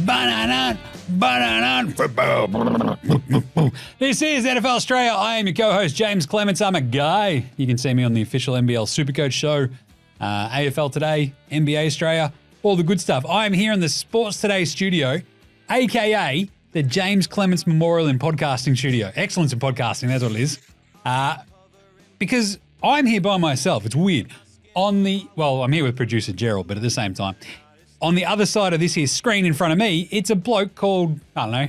Banana, banana, football. This is NFL Straya. I am your co-host, Jaymz Clements. I'm a guy. You can see me on the official NBL Supercoach show, AFL Today, NBA Straya, all the good stuff. I am here in the Sports Today studio, a.k.a. the Jaymz Clements Memorial in Podcasting Studio. Excellence in podcasting, that's what it is. Because I'm here by myself. It's weird. I'm here with producer Gerald, but at the same time, on the other side of this here screen in front of me, it's a bloke called, I don't know,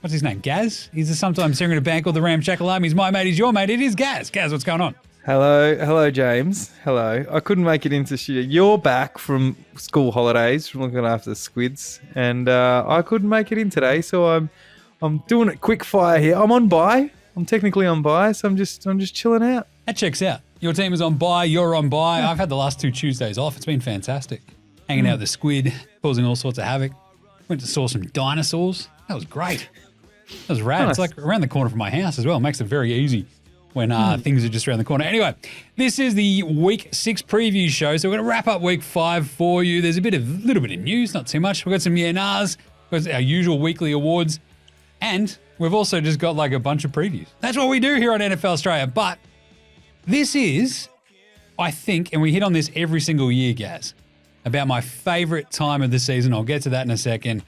what's his name, Gaz? He's a sometimes singer in a band called the Ramshackle Army. He's my mate, he's your mate. It is Gaz. Gaz, what's going on? Hello, Jaymz. Hello. I couldn't make it into studio. You're back from school holidays, from looking after the squids, and I couldn't make it in today, so I'm doing it quick fire here. I'm on bye. I'm technically on bye, so I'm just chilling out. That checks out. Your team is on bye. You're on bye. I've had the last 2 Tuesdays off. It's been fantastic. Hanging out with the squid, causing all sorts of havoc. Went to saw some dinosaurs. That was great. That was rad. Nice. It's like around the corner from my house as well. It makes it very easy when things are just around the corner. Anyway, this is the Week 6 preview show. So we're going to wrap up Week 5 for you. There's a little bit of news, not too much. We've got some yeah-nahs. We've got our usual weekly awards. And we've also just got like a bunch of previews. That's what we do here on NFL Straya. But this is, I think, and we hit on this every single year, Gaz, about my favorite time of the season. I'll get to that in a second.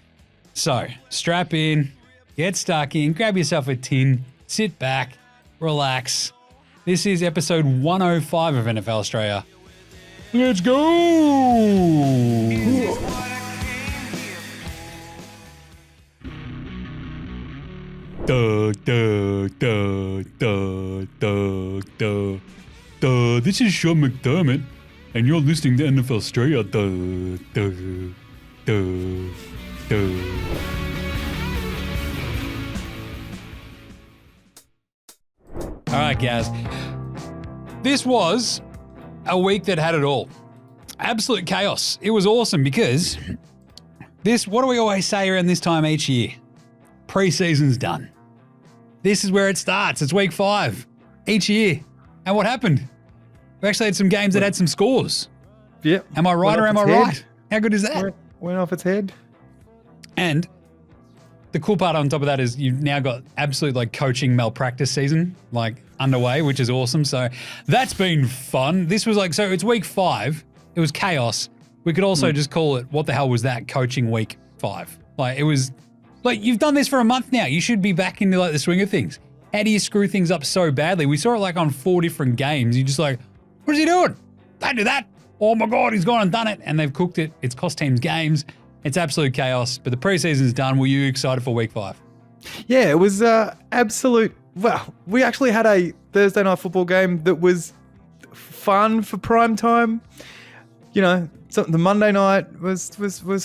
So strap in, get stuck in, grab yourself a tin, sit back, relax. This is episode 105 of NFL Straya. Let's go! This is Sean McDermott, and you're listening to NFL Straya. All right, guys. This was a week that had it all. Absolute chaos. It was awesome because what do we always say around this time each year? Preseason's done. This is where it starts. It's week 5 each year. And what happened? We actually had some games that had some scores. Yep. Am I right or am I right? How good is that? Went off its head. And the cool part on top of that is you've now got absolute coaching malpractice season underway, which is awesome. So that's been fun. This was so it's week 5. It was chaos. We could also just call it, what the hell was that, coaching week 5? It was you've done this for a month now. You should be back into the swing of things. How do you screw things up so badly? We saw it on 4 different games. You're just what is he doing? Don't do that. Oh my God, he's gone and done it. And they've cooked it. It's cost teams games. It's absolute chaos. But the preseason's done. Were you excited for week 5? Yeah, it was absolute. Well, we actually had a Thursday night football game that was fun for prime time. So the Monday night was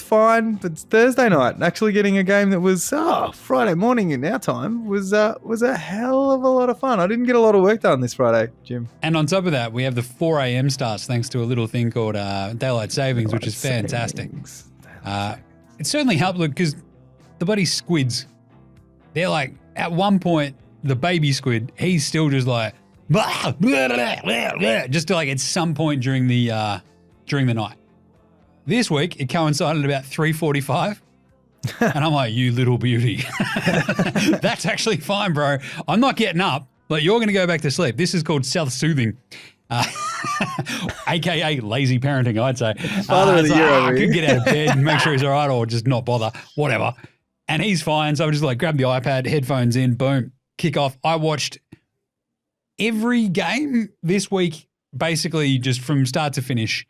fine, but Thursday night, actually getting a game that was Friday morning in our time was a hell of a lot of fun. I didn't get a lot of work done this Friday, Jim. And on top of that, we have the 4 a.m. starts thanks to a little thing called daylight savings, which is fantastic. It certainly helped because the bloody squids, they're at one point, the baby squid, he's still just blah, blah, blah, blah, blah, just to at some point during the night. This week, it coincided about 3:45, and I'm like, you little beauty. That's actually fine, bro. I'm not getting up, but you're going to go back to sleep. This is called self-soothing, a.k.a. lazy parenting, I'd say. Father of the year I could get out of bed and make sure he's all right or just not bother, whatever. And he's fine, so I just grab the iPad, headphones in, boom, kick off. I watched every game this week, basically just from start to finish.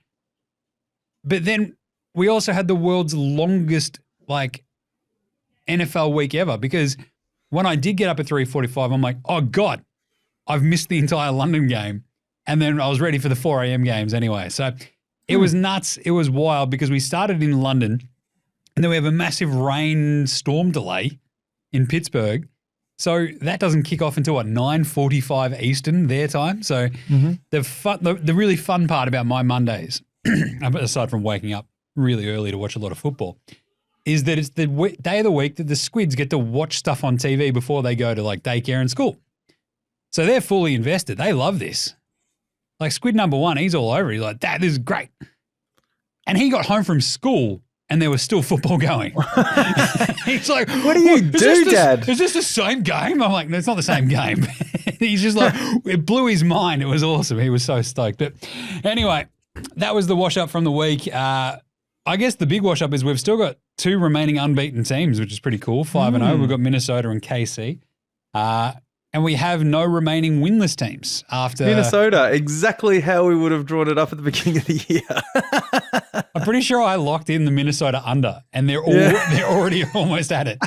But then we also had the world's longest NFL week ever, because when I did get up at 3:45, I'm like, oh God, I've missed the entire London game. And then I was ready for the 4 a.m. games anyway. So it was nuts. It was wild because we started in London and then we have a massive rain storm delay in Pittsburgh. So that doesn't kick off until 9:45 Eastern their time. So the really fun part about my Mondays, aside from waking up really early to watch a lot of football, is that it's the day of the week that the squids get to watch stuff on TV before they go to daycare and school. So they're fully invested. They love this. Squid number 1, he's all over it. He's like, Dad, this is great. And he got home from school and there was still football going. He's like, what do you do, Dad? Is this the same game? I'm like, no, it's not the same game. He's just like, it blew his mind. It was awesome. He was so stoked. But anyway, that was the wash up from the week. I guess the big wash up is we've still got 2 remaining unbeaten teams, which is pretty cool. 5-0. We've got Minnesota and KC. And we have no remaining winless teams after Minnesota, exactly how we would have drawn it up at the beginning of the year. I'm pretty sure I locked in the Minnesota under, and they're already almost at it.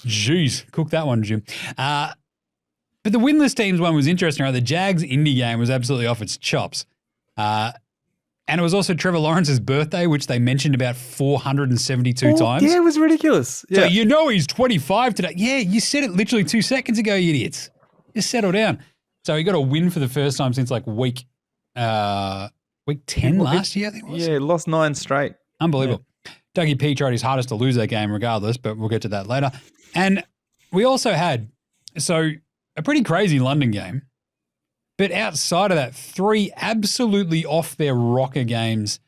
Jeez, cook that one, Jim. But the winless teams one was interesting, right? The Jags Indy game was absolutely off its chops. And it was also Trevor Lawrence's birthday, which they mentioned about 472 times. Yeah, it was ridiculous. Yeah. So he's 25 today. Yeah, you said it literally 2 seconds ago, you idiots. Just settle down. So he got a win for the first time since like week 10 last year, I think it was. Yeah, lost 9 straight. Unbelievable. Yeah. Dougie P tried his hardest to lose that game regardless, but we'll get to that later. And we also had, a pretty crazy London game. But outside of that, 3 absolutely off their rocker games.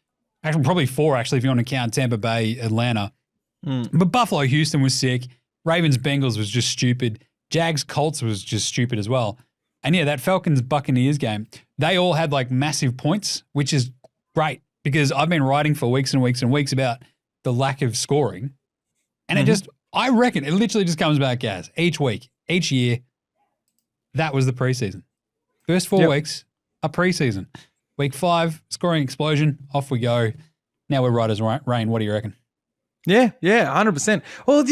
Actually, probably 4 actually if you want to count Tampa Bay, Atlanta. But Buffalo, Houston was sick. Ravens, Bengals was just stupid. Jags, Colts was just stupid as well. And yeah, that Falcons, Buccaneers game, they all had like massive points, which is great because I've been writing for weeks and weeks and weeks about the lack of scoring. And I reckon it literally just comes back as each week, each year, that was the preseason. First 4 weeks, a preseason. Week 5, scoring explosion, off we go. Now we're right as rain. What do you reckon? Yeah, 100%. Well,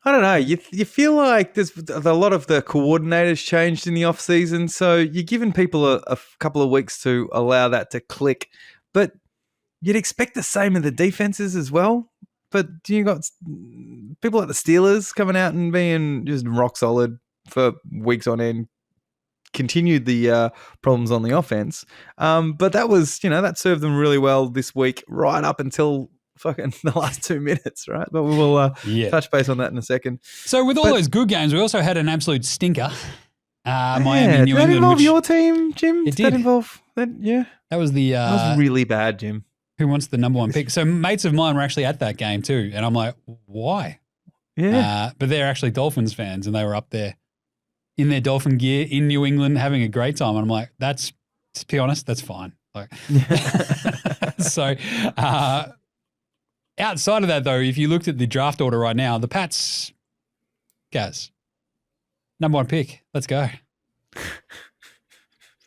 I don't know. You feel like there's a lot of the coordinators changed in the off season, so you're giving people a couple of weeks to allow that to click. But you'd expect the same in the defenses as well. But you got people like the Steelers coming out and being just rock solid for weeks on end. Continued the problems on the offense. But that was, that served them really well this week, right up until fucking the last 2 minutes, right? But we will touch base on that in a second. So with all those good games, we also had an absolute stinker. Miami, New England. Did that involve your team, Jim? It did. That involve that? Yeah. That was the... that was really bad, Jim. Who wants the number 1 pick? So mates of mine were actually at that game too. And I'm like, why? Yeah. But they're actually Dolphins fans and they were up there in their Dolphin gear in New England having a great time. And I'm like, to be honest, that's fine. Like, so outside of that though, if you looked at the draft order right now, the Pats, guys, number 1 pick, let's go.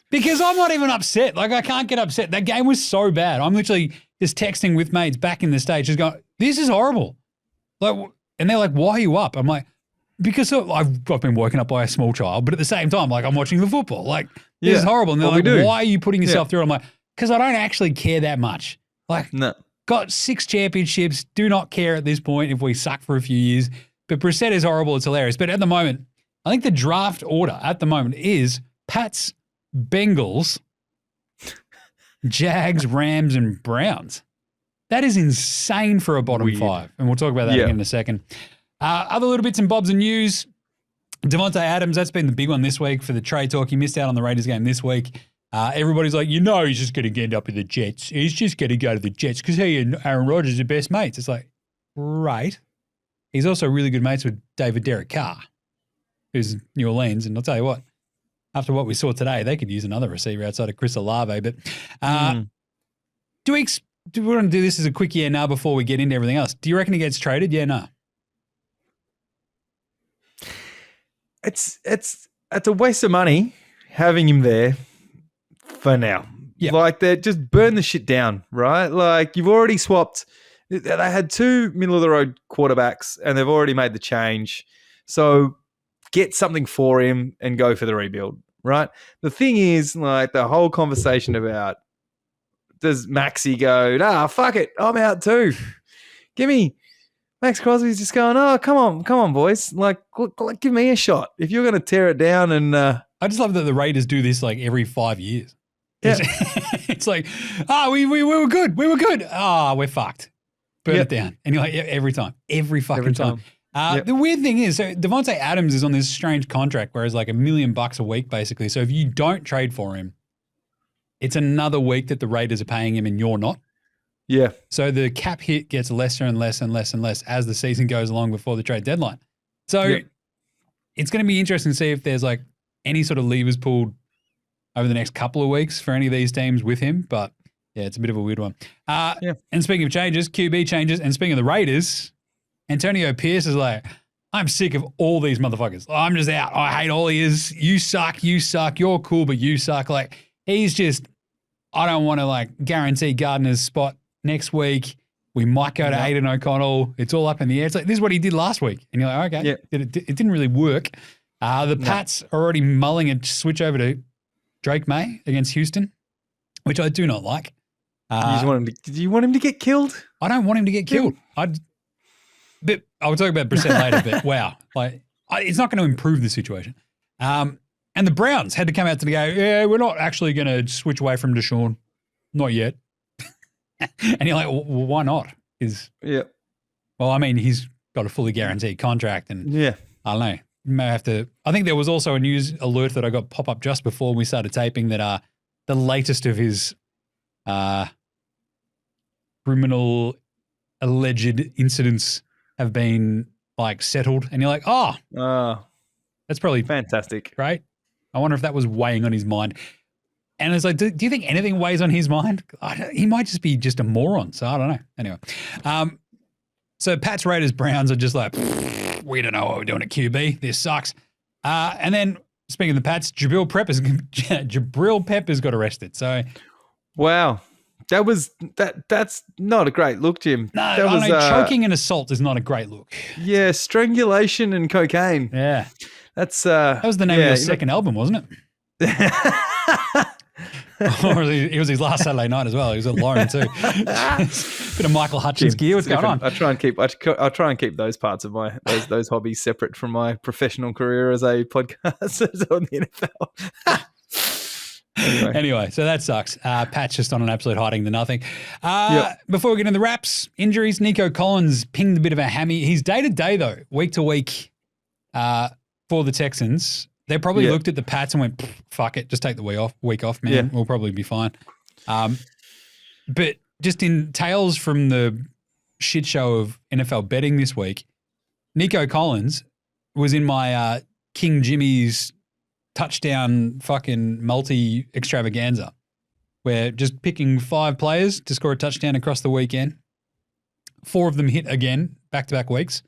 Because I'm not even upset. Like I can't get upset. That game was so bad. I'm literally just texting with mates back in the States, just going, this is horrible. Like, and they're like, why are you up? I'm like, because I've been woken up by a small child, but at the same time, like I'm watching the football. Like this is horrible. And they're like, why are you putting yourself through? I'm like, because I don't actually care that much. Like, got 6 championships. Do not care at this point if we suck for a few years. But Brissett is horrible. It's hilarious. But at the moment, I think the draft order at the moment is Pats, Bengals, Jags, Rams, and Browns. That is insane for a bottom 5. And we'll talk about that again in a second. Other little bits and bobs and news. Davante Adams, that's been the big one this week for the trade talk. He missed out on the Raiders game this week. Everybody's like, he's just going to end up with the Jets. He's just going to go to the Jets because he and Aaron Rodgers are best mates. It's like, right. He's also really good mates with Derek Carr, who's New Orleans. And I'll tell you what, after what we saw today, they could use another receiver outside of Chris Olave. But do we want to do this as a quick now before we get into everything else? Do you reckon he gets traded? Yeah, no. It's a waste of money having him there for now. Yeah. Like, they just burn the shit down, right? Like, you've already swapped. They had 2 middle-of-the-road quarterbacks, and they've already made the change. So get something for him and go for the rebuild, right? The thing is, like, the whole conversation about does Maxey go, nah, fuck it, I'm out too. Give me... Max Crosby's just going, oh, come on, boys. Like, give me a shot. If you're going to tear it down and... I just love that the Raiders do this like every 5 years. Yeah. It's like, we were good. We were good. We're fucked. Burn it down. And you're like, every time. Every fucking time. The weird thing is, so Davante Adams is on this strange contract where it's like $1 million a week, basically. So if you don't trade for him, it's another week that the Raiders are paying him and you're not. Yeah. So the cap hit gets lesser and less and less and less as the season goes along before the trade deadline. So it's going to be interesting to see if there's like any sort of levers pulled over the next couple of weeks for any of these teams with him. But yeah, it's a bit of a weird one. And speaking of changes, QB changes, and speaking of the Raiders, Antonio Pierce is like, I'm sick of all these motherfuckers. I'm just out. I hate all he is. You suck. You're cool, but you suck. Like, he's just, I don't want to like guarantee Gardner's spot next week. We might go to Aiden O'Connell. It's all up in the air. It's like, this is what he did last week. And you're like, okay, it didn't really work. The Pats are already mulling a switch over to Drake May against Houston, which I do not like. Do you want him to get killed? I don't want him to get killed. But I'll talk about Brissett later, but wow. Like, it's not going to improve the situation. And the Browns had to come out to go, yeah, we're not actually going to switch away from Deshaun. Not yet. And you're like, well, why not? Well, I mean, he's got a fully guaranteed contract, and I don't know. You may have to. I think there was also a news alert that I got pop up just before we started taping that the latest of his criminal alleged incidents have been like settled, and you're like, that's probably fantastic, right? I wonder if that was weighing on his mind. And it's like, do you think anything weighs on his mind? He might just be just a moron. So I don't know. Anyway, so Pats, Raiders, Browns are just like, we don't know what we're doing at QB. This sucks. And then speaking of the Pats, Jabril Peppers got arrested. So, wow. That's not a great look, Jim. No, that was choking and assault is not a great look. Yeah, strangulation and cocaine. Yeah, that was the name of his second album, wasn't it? Or it was his last Saturday night as well. He was at Lauren too. Bit of Michael Hutchins gear. What's going on? I try and keep those parts of my those hobbies separate from my professional career as a podcaster on the NFL. Anyway, so that sucks. Pat's just on an absolute hiding to nothing. Before we get into the wraps, injuries, Nico Collins pinged a bit of a hammy. He's day-to-day, though, week to week for the Texans. They probably looked at the Pats and went, fuck it, just take the week off, man. We'll probably be fine. But just in tales from the shit show of NFL betting this week, Nico Collins was in my King Jimmy's touchdown fucking multi-extravaganza, where just picking 5 players to score a touchdown across the weekend. 4 of them hit again, back-to-back weeks,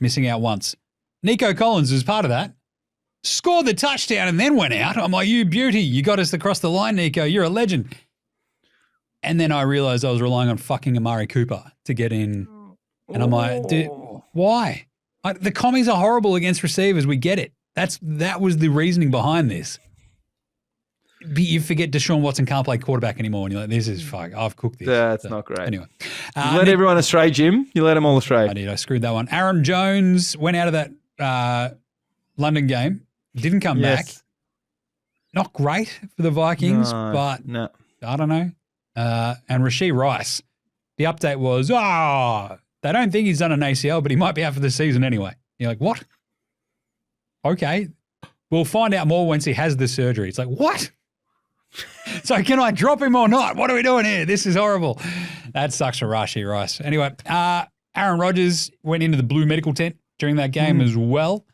missing out once. Nico Collins was part of that. Scored the touchdown and then went out. I'm like, you beauty. You got us across the line, Nico. You're a legend. And then I realized I was relying on fucking Amari Cooper to get in. And I'm like, why? The commies are horrible against receivers. We get it. That was the reasoning behind this. But you forget Deshaun Watson can't play quarterback anymore. And you're like, this is fuck. I've cooked this. That's not great. Anyway. You let everyone astray, Jim. You let them all astray. I did. I screwed that one. Aaron Jones went out of that London game. Didn't come back. Not great for the Vikings, but I don't know. And Rashee Rice, the update was, they don't think he's done an ACL, but he might be out for the season anyway. You're like, what? Okay. We'll find out more once he has the surgery. It's like, what? So can I drop him or not? What are we doing here? This is horrible. That sucks for Rashee Rice. Anyway, Aaron Rodgers went into the blue medical tent during that game as well.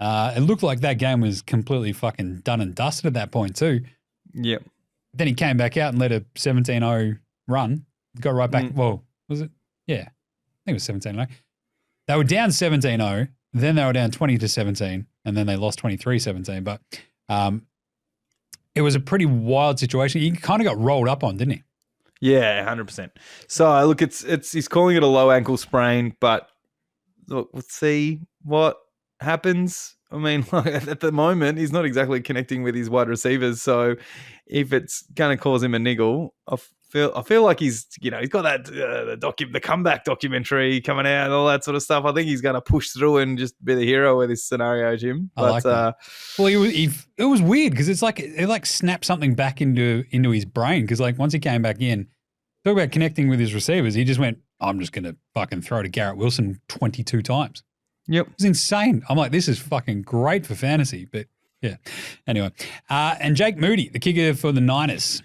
It looked like that game was completely fucking done and dusted at that point too. Yep. Then he came back out and led a 17-0 run. Got right back. Well, was it? Yeah. I think it was 17-0. They were down 17-0. Then they were down 20-17. And then they lost 23-17. But it was a pretty wild situation. He kind of got rolled up on, didn't he? Yeah, 100%. So look, he's calling it a low ankle sprain, but look, let's see what happens. I mean, at the moment, he's not exactly connecting with his wide receivers. So if it's going to cause him a niggle, I feel like he's got that the comeback documentary coming out and all that sort of stuff. I think he's going to push through and just be the hero with this scenario, Jim. I like that. Well, it was weird because it's like it snapped something back into his brain because like once he came back in, talk about connecting with his receivers, he just went, I'm just going to fucking throw to Garrett Wilson 22 times. Yep. It was insane. I'm like, this is fucking great for fantasy. But yeah. Anyway. And Jake Moody, the kicker for the Niners,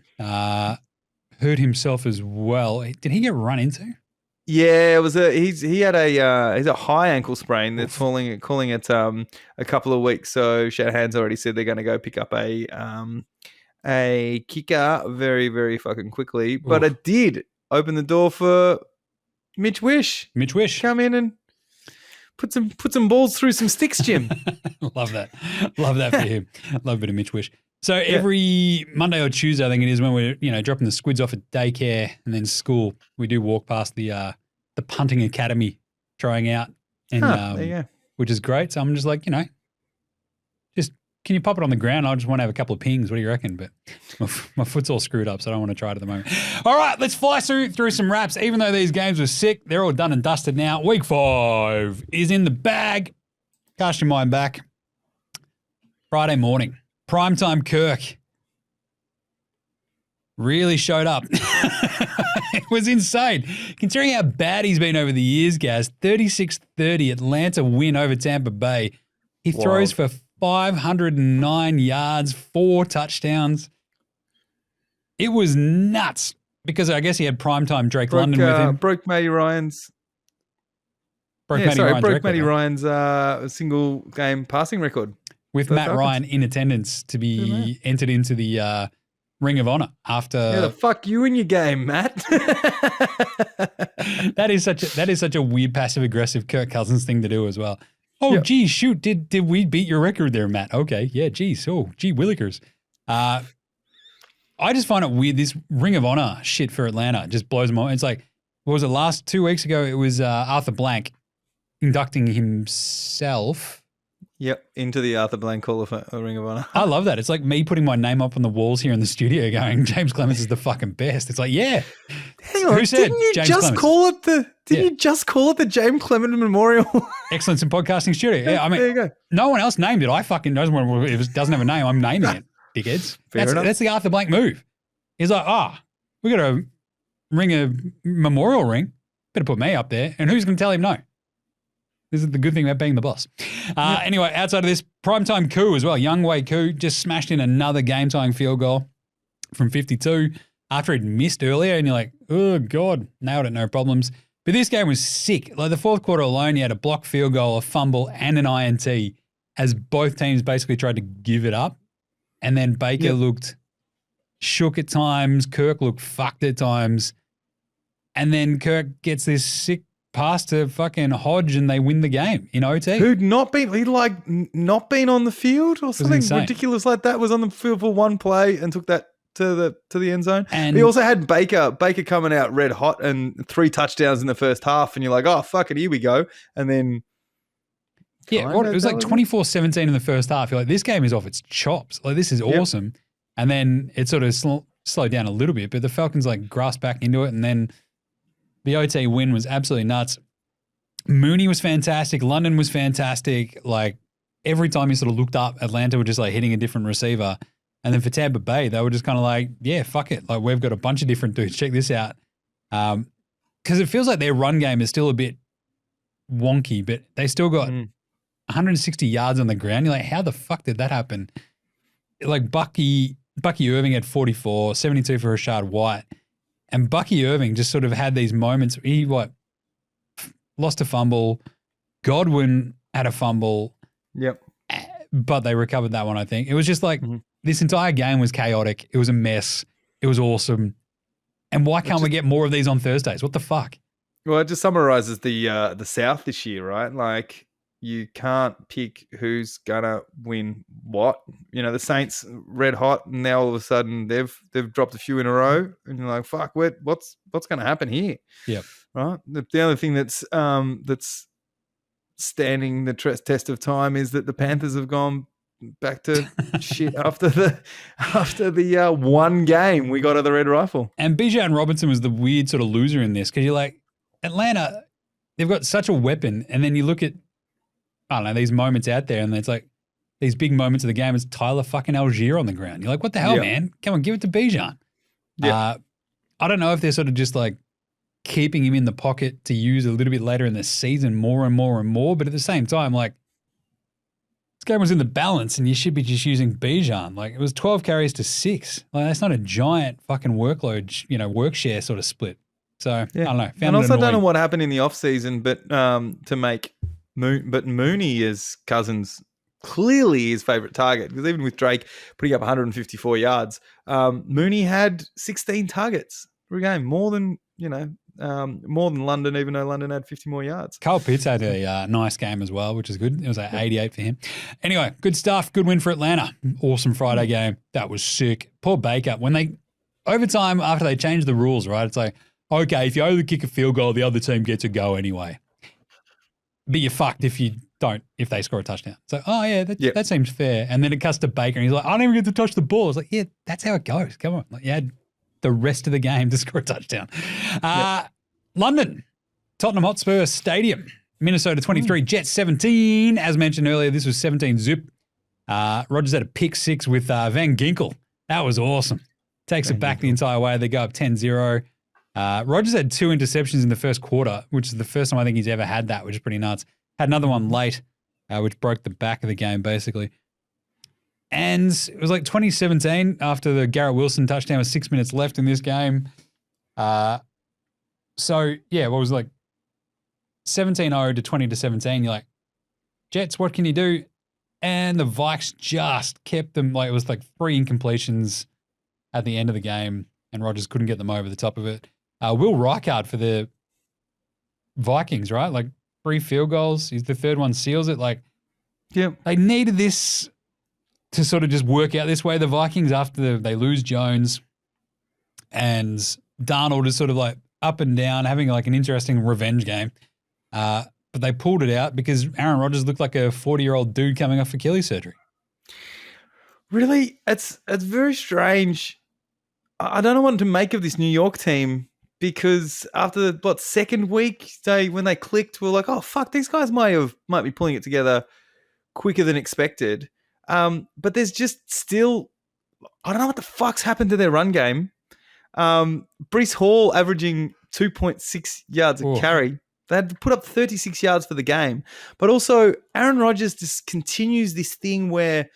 hurt himself as well. Did he get run into? Yeah, it was he had a high ankle sprain that's calling it a couple of weeks. So Shanahan's already said they're going to go pick up a kicker very, very fucking quickly. But it did open the door for Mitch Wish. Come in and put some balls through some sticks, Jim. Love that for him. Love a bit of Mitch Wish. So every Monday or Tuesday, I think it is, when we're dropping the squids off at daycare and then school, we do walk past the punting academy trying out, and there you go. which is great. So I'm just like, just can you pop it on the ground? I just want to have a couple of pings. What do you reckon? But my foot's all screwed up, so I don't want to try it at the moment. All right, let's fly through some wraps. Even though these games were sick, they're all done and dusted now. Week 5 is in the bag. Cast your mind back. Friday morning. Primetime Kirk really showed up. It was insane. Considering how bad he's been over the years, Gaz, 36-30 Atlanta win over Tampa Bay. He throws for 509 yards, 4 touchdowns. It was nuts because I guess he had primetime Drake London with him. Broke Matty Ryan's single game passing record. With Matt Ryan in attendance to be entered into the Ring of Honor after. Yeah, the fuck you in your game, Matt. That is such a weird passive aggressive Kirk Cousins thing to do as well. Oh, geez, shoot! Did we beat your record there, Matt? Okay, yeah, geez. Oh, gee, willikers. I just find it weird. This Ring of Honor shit for Atlanta just blows my mind. It's like, what was it? 2 weeks ago, it was Arthur Blank inducting himself. Yep, into the Arthur Blank Hall of Ring of Honor. I love that. It's like me putting my name up on the walls here in the studio going, James Clements is the fucking best. It's like, yeah. Hang on, who said didn't you James just Clements? call it you just call it the James Clement Memorial? Excellence in Podcasting Studio. Yeah, I mean, there you go. No one else named it. I fucking knows when it doesn't have a name. I'm naming it, dickheads. That's the Arthur Blank move. He's like, we got to ring a memorial ring. Better put me up there. And who's going to tell him no? This is the good thing about being the boss. Anyway, outside of this, primetime coup as well. Youngway Koo just smashed in another game-tying field goal from 52 after he'd missed earlier. And you're like, oh, God, nailed it, no problems. But this game was sick. Like the fourth quarter alone, you had a blocked field goal, a fumble, and an INT as both teams basically tried to give it up. And then Baker looked shook at times. Kirk looked fucked at times. And then Kirk gets this sick pass to fucking Hodge and they win the game in OT. Who'd not been on the field or something ridiculous like that, was on the field for one play and took that to the end zone. And he also had Baker coming out red hot and 3 touchdowns in the first half, and you're like, oh, fuck it, here we go. And then it was like 24-17 in the first half. You're like, this game is off its chops. Like, this is awesome. And then it sort of slowed down a little bit, but the Falcons like grasped back into it, and then the OT win was absolutely nuts. Mooney was fantastic. London was fantastic. Like, every time you sort of looked up, Atlanta were just like hitting a different receiver. And then for Tampa Bay, they were just kind of like, yeah, fuck it. Like, we've got a bunch of different dudes. Check this out. Because it feels like their run game is still a bit wonky, but they still got 160 yards on the ground. You're like, how the fuck did that happen? Like, Bucky Irving had 44, 72 for Rashad White. And Bucky Irving just sort of had these moments. He lost a fumble. Godwin had a fumble. Yep. But they recovered that one, I think. It was just like this entire game was chaotic. It was a mess. It was awesome. And why can't we get more of these on Thursdays? What the fuck? Well, it just summarizes the South this year, right? Like, you can't pick who's gonna win what. You know, the Saints red hot, and now all of a sudden they've dropped a few in a row, and you're like, fuck, what's gonna happen here? Yeah, right. The other thing that's standing the test of time is that the Panthers have gone back to shit after the one game we got of the Red Rifle. And Bijan Robinson was the weird sort of loser in this, because you're like, Atlanta, they've got such a weapon, and then you look at, I don't know, these moments out there, and it's like these big moments of the game. It's Tyler fucking Algier on the ground. You're like, what the hell, man? Come on, give it to Bijan. I don't know if they're sort of just like keeping him in the pocket to use a little bit later in the season more and more and more, but at the same time, like, game was in the balance and you should be just using Bijan. Like, it was 12 carries to 6. Like, that's not a giant fucking workload, work share sort of split. So, I don't know. And also, I don't know what happened in the offseason, but to make Mooney is Cousins clearly his favourite target, because even with Drake putting up 154 yards, Mooney had 16 targets per game, more than London, even though London had 50 more yards. Kyle Pitts had a nice game as well, which is good. It was like 88 for him. Anyway, good stuff. Good win for Atlanta. Awesome Friday game. That was sick. Poor Baker. Overtime, after they changed the rules, right? It's like, okay, if you only kick a field goal, the other team gets a go anyway. But you're fucked if they score a touchdown. So, that seems fair. And then it cuts to Baker and he's like, I don't even get to touch the ball. It's like, yeah, that's how it goes. Come on. Like, you had the rest of the game to score a touchdown. London, Tottenham Hotspur Stadium, Minnesota 23, Jets 17. As mentioned earlier, this was 17 zip. Rodgers had a pick 6 with Van Ginkel. That was awesome. Takes it back the entire way. They go up 10-0. Rodgers had 2 interceptions in the first quarter, which is the first time I think he's ever had that, which is pretty nuts. Had another one late, which broke the back of the game, basically. And it was like 2017 after the Garrett Wilson touchdown with 6 minutes left in this game. What was it, like 17-0 to 20-17. You're like, Jets, what can you do? And the Vikes just kept them, like it was like 3 incompletions at the end of the game, and Rodgers couldn't get them over the top of it. Will Reichard for the Vikings, right? Like 3 field goals. He's the third one, seals it. Like, they needed this to sort of just work out this way. The Vikings, after they lose Jones and Darnold is sort of like up and down, having like an interesting revenge game. But they pulled it out because Aaron Rodgers looked like a 40-year-old dude coming off Achilles surgery. Really? It's very strange. I don't know what to make of this New York team, because after the second week, when they clicked, we're like, oh fuck, these guys might be pulling it together quicker than expected. But there's just still, I don't know what the fuck's happened to their run game. Breece Hall averaging 2.6 yards a carry. They had to put up 36 yards for the game. But also, Aaron Rodgers just continues this thing where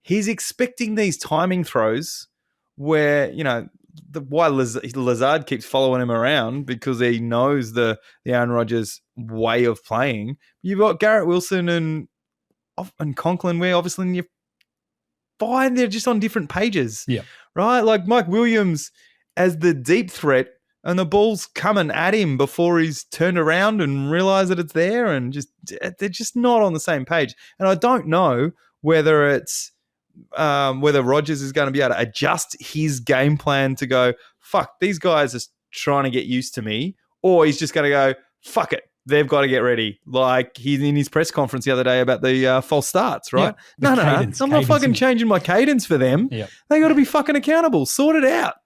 he's expecting these timing throws where, why Lazard keeps following him around, because he knows the Aaron Rodgers way of playing. You've got Garrett Wilson and Conklin, where obviously you're fine. They're just on different pages. Yeah. Right? Like Mike Williams as the deep threat, and the ball's coming at him before he's turned around and realized that it's there, and they're just not on the same page. And I don't know whether it's whether Rodgers is going to be able to adjust his game plan to go, fuck, these guys are trying to get used to me, or he's just going to go, fuck it, they've got to get ready. Like he's in his press conference the other day about the false starts, right? No. I'm not fucking changing my cadence for them. Yep. They got to be fucking accountable. Sort it out.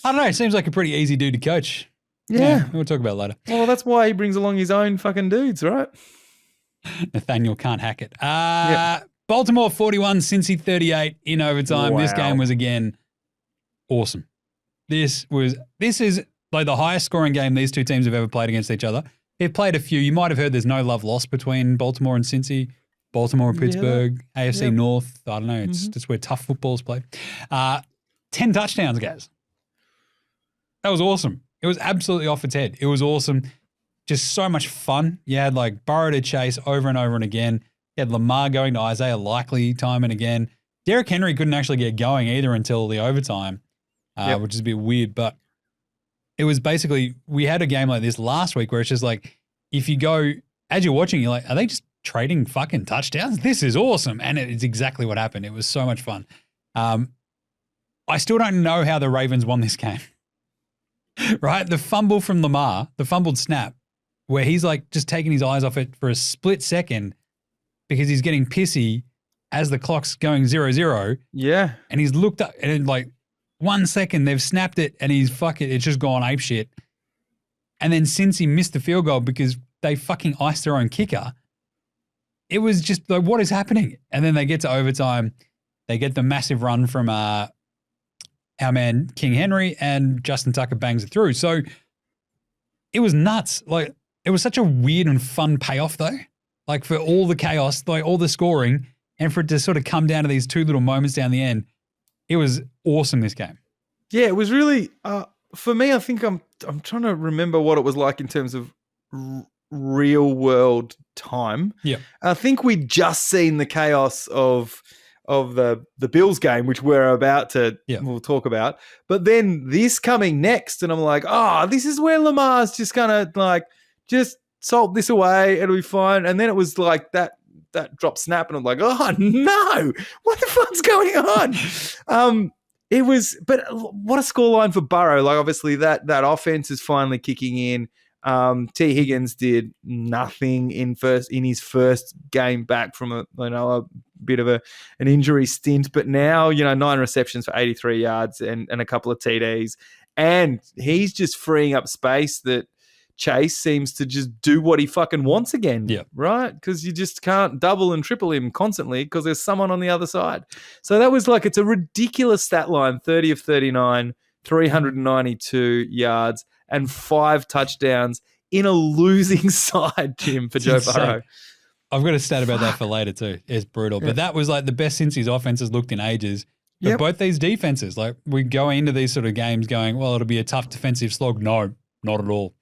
I don't know. It seems like a pretty easy dude to coach. Yeah. We'll talk about it later. Well, that's why he brings along his own fucking dudes, right? Nathaniel can't hack it. Baltimore 41, Cincy 38 in overtime. Wow. This game was, again, awesome. This is like the highest scoring game these two teams have ever played against each other. They've played a few. You might have heard there's no love lost between Baltimore and Cincy, Baltimore and Pittsburgh, AFC North. I don't know. It's just where tough football's played. 10 touchdowns, guys. That was awesome. It was absolutely off its head. It was awesome. Just so much fun. You had like Burrow to chase over and over and again. You had Lamar going to Isaiah Likely time and again. Derrick Henry couldn't actually get going either until the overtime, which is a bit weird. But it was basically, we had a game like this last week where it's just like, if you go, as you're watching, you're like, are they just trading fucking touchdowns? This is awesome. And it's exactly what happened. It was so much fun. I still don't know how the Ravens won this game. Right? The fumble from Lamar, the fumbled snap, where he's like just taking his eyes off it for a split second because he's getting pissy as the clock's going 0-0. Yeah. And he's looked up and in like 1 second they've snapped it and he's it's just gone ape shit. And then since he missed the field goal because they fucking iced their own kicker, it was just like, what is happening? And then they get to overtime. They get the massive run from our man King Henry, and Justin Tucker bangs it through. So it was nuts. Like, it was such a weird and fun payoff though. Like for all the chaos, like all the scoring, and for it to sort of come down to these two little moments down the end, it was awesome, this game. Yeah, it was really, for me, I think I'm trying to remember what it was like in terms of real world time. Yeah. I think we'd just seen the chaos of the Bills game, which we're about to, we'll talk about. But then this coming next, and I'm like, this is where Lamar's just going to like, just salt this away, it'll be fine. And then it was like that drop snap, and I'm like, oh no, what the fuck's going on? It was, but what a scoreline for Burrow. Like obviously that offense is finally kicking in. T. Higgins did nothing in his first game back from a bit of an injury stint, but now 9 receptions for 83 yards and a couple of TDs, and he's just freeing up space that Chase seems to just do what he fucking wants again, right? Because you just can't double and triple him constantly because there's someone on the other side. So that was like, it's a ridiculous stat line, 30 of 39, 392 yards and 5 touchdowns in a losing side, Jim, for Joe Burrow. I've got a stat about that for later too. It's brutal. But that was like the best since his offense has looked in ages. But both these defenses, like we go into these sort of games going, well, it'll be a tough defensive slog. No, not at all.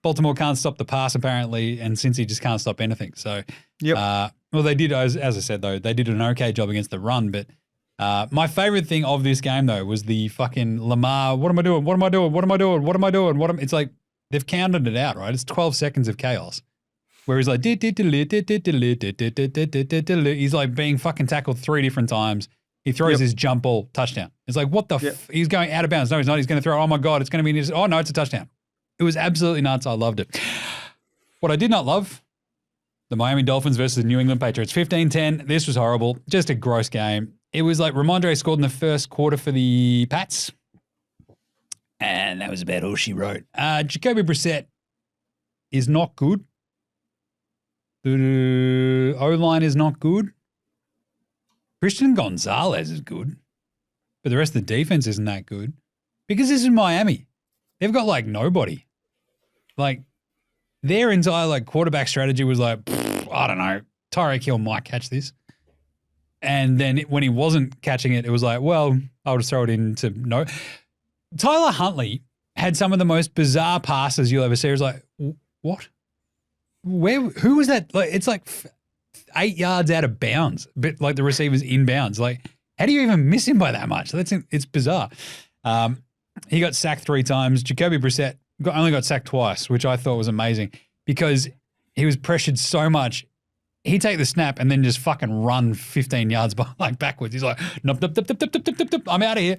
Baltimore can't stop the pass apparently, and Cincy just can't stop anything. So, well, they did, as I said, though, they did an okay job against the run. But my favorite thing of this game, though, was the fucking Lamar, what am I doing? What am I doing? What am I doing? What am I doing? It's like they've counted it out, right? It's 12 seconds of chaos. Where he's like, he's like being fucking tackled 3 different times. He throws his jump ball, touchdown. It's like, what the he's going out of bounds. No, he's not. He's going to throw. Oh, my God, it's going to be, oh, no, it's a touchdown. It was absolutely nuts. I loved it. What I did not love, the Miami Dolphins versus the New England Patriots. 15-10. This was horrible. Just a gross game. It was like Ramondre scored in the first quarter for the Pats. And that was about all she wrote. Jacoby Brissett is not good. The O-line is not good. Christian Gonzalez is good. But the rest of the defense isn't that good. Because this is Miami. They've got like nobody. Like their entire like quarterback strategy was like, I don't know, Tyreek Hill might catch this. And then when he wasn't catching it, it was like, well, I'll just throw it into no. Tyler Huntley had some of the most bizarre passes you'll ever see. It was like, what? Who was that? Like, it's like 8 yards out of bounds, but like the receiver's in bounds. Like, how do you even miss him by that much? It's bizarre. He got sacked 3 times. Jacoby Brissett only got sacked twice, which I thought was amazing because he was pressured so much. He'd take the snap and then just fucking run 15 yards like backwards. He's like, nope, I'm out of here.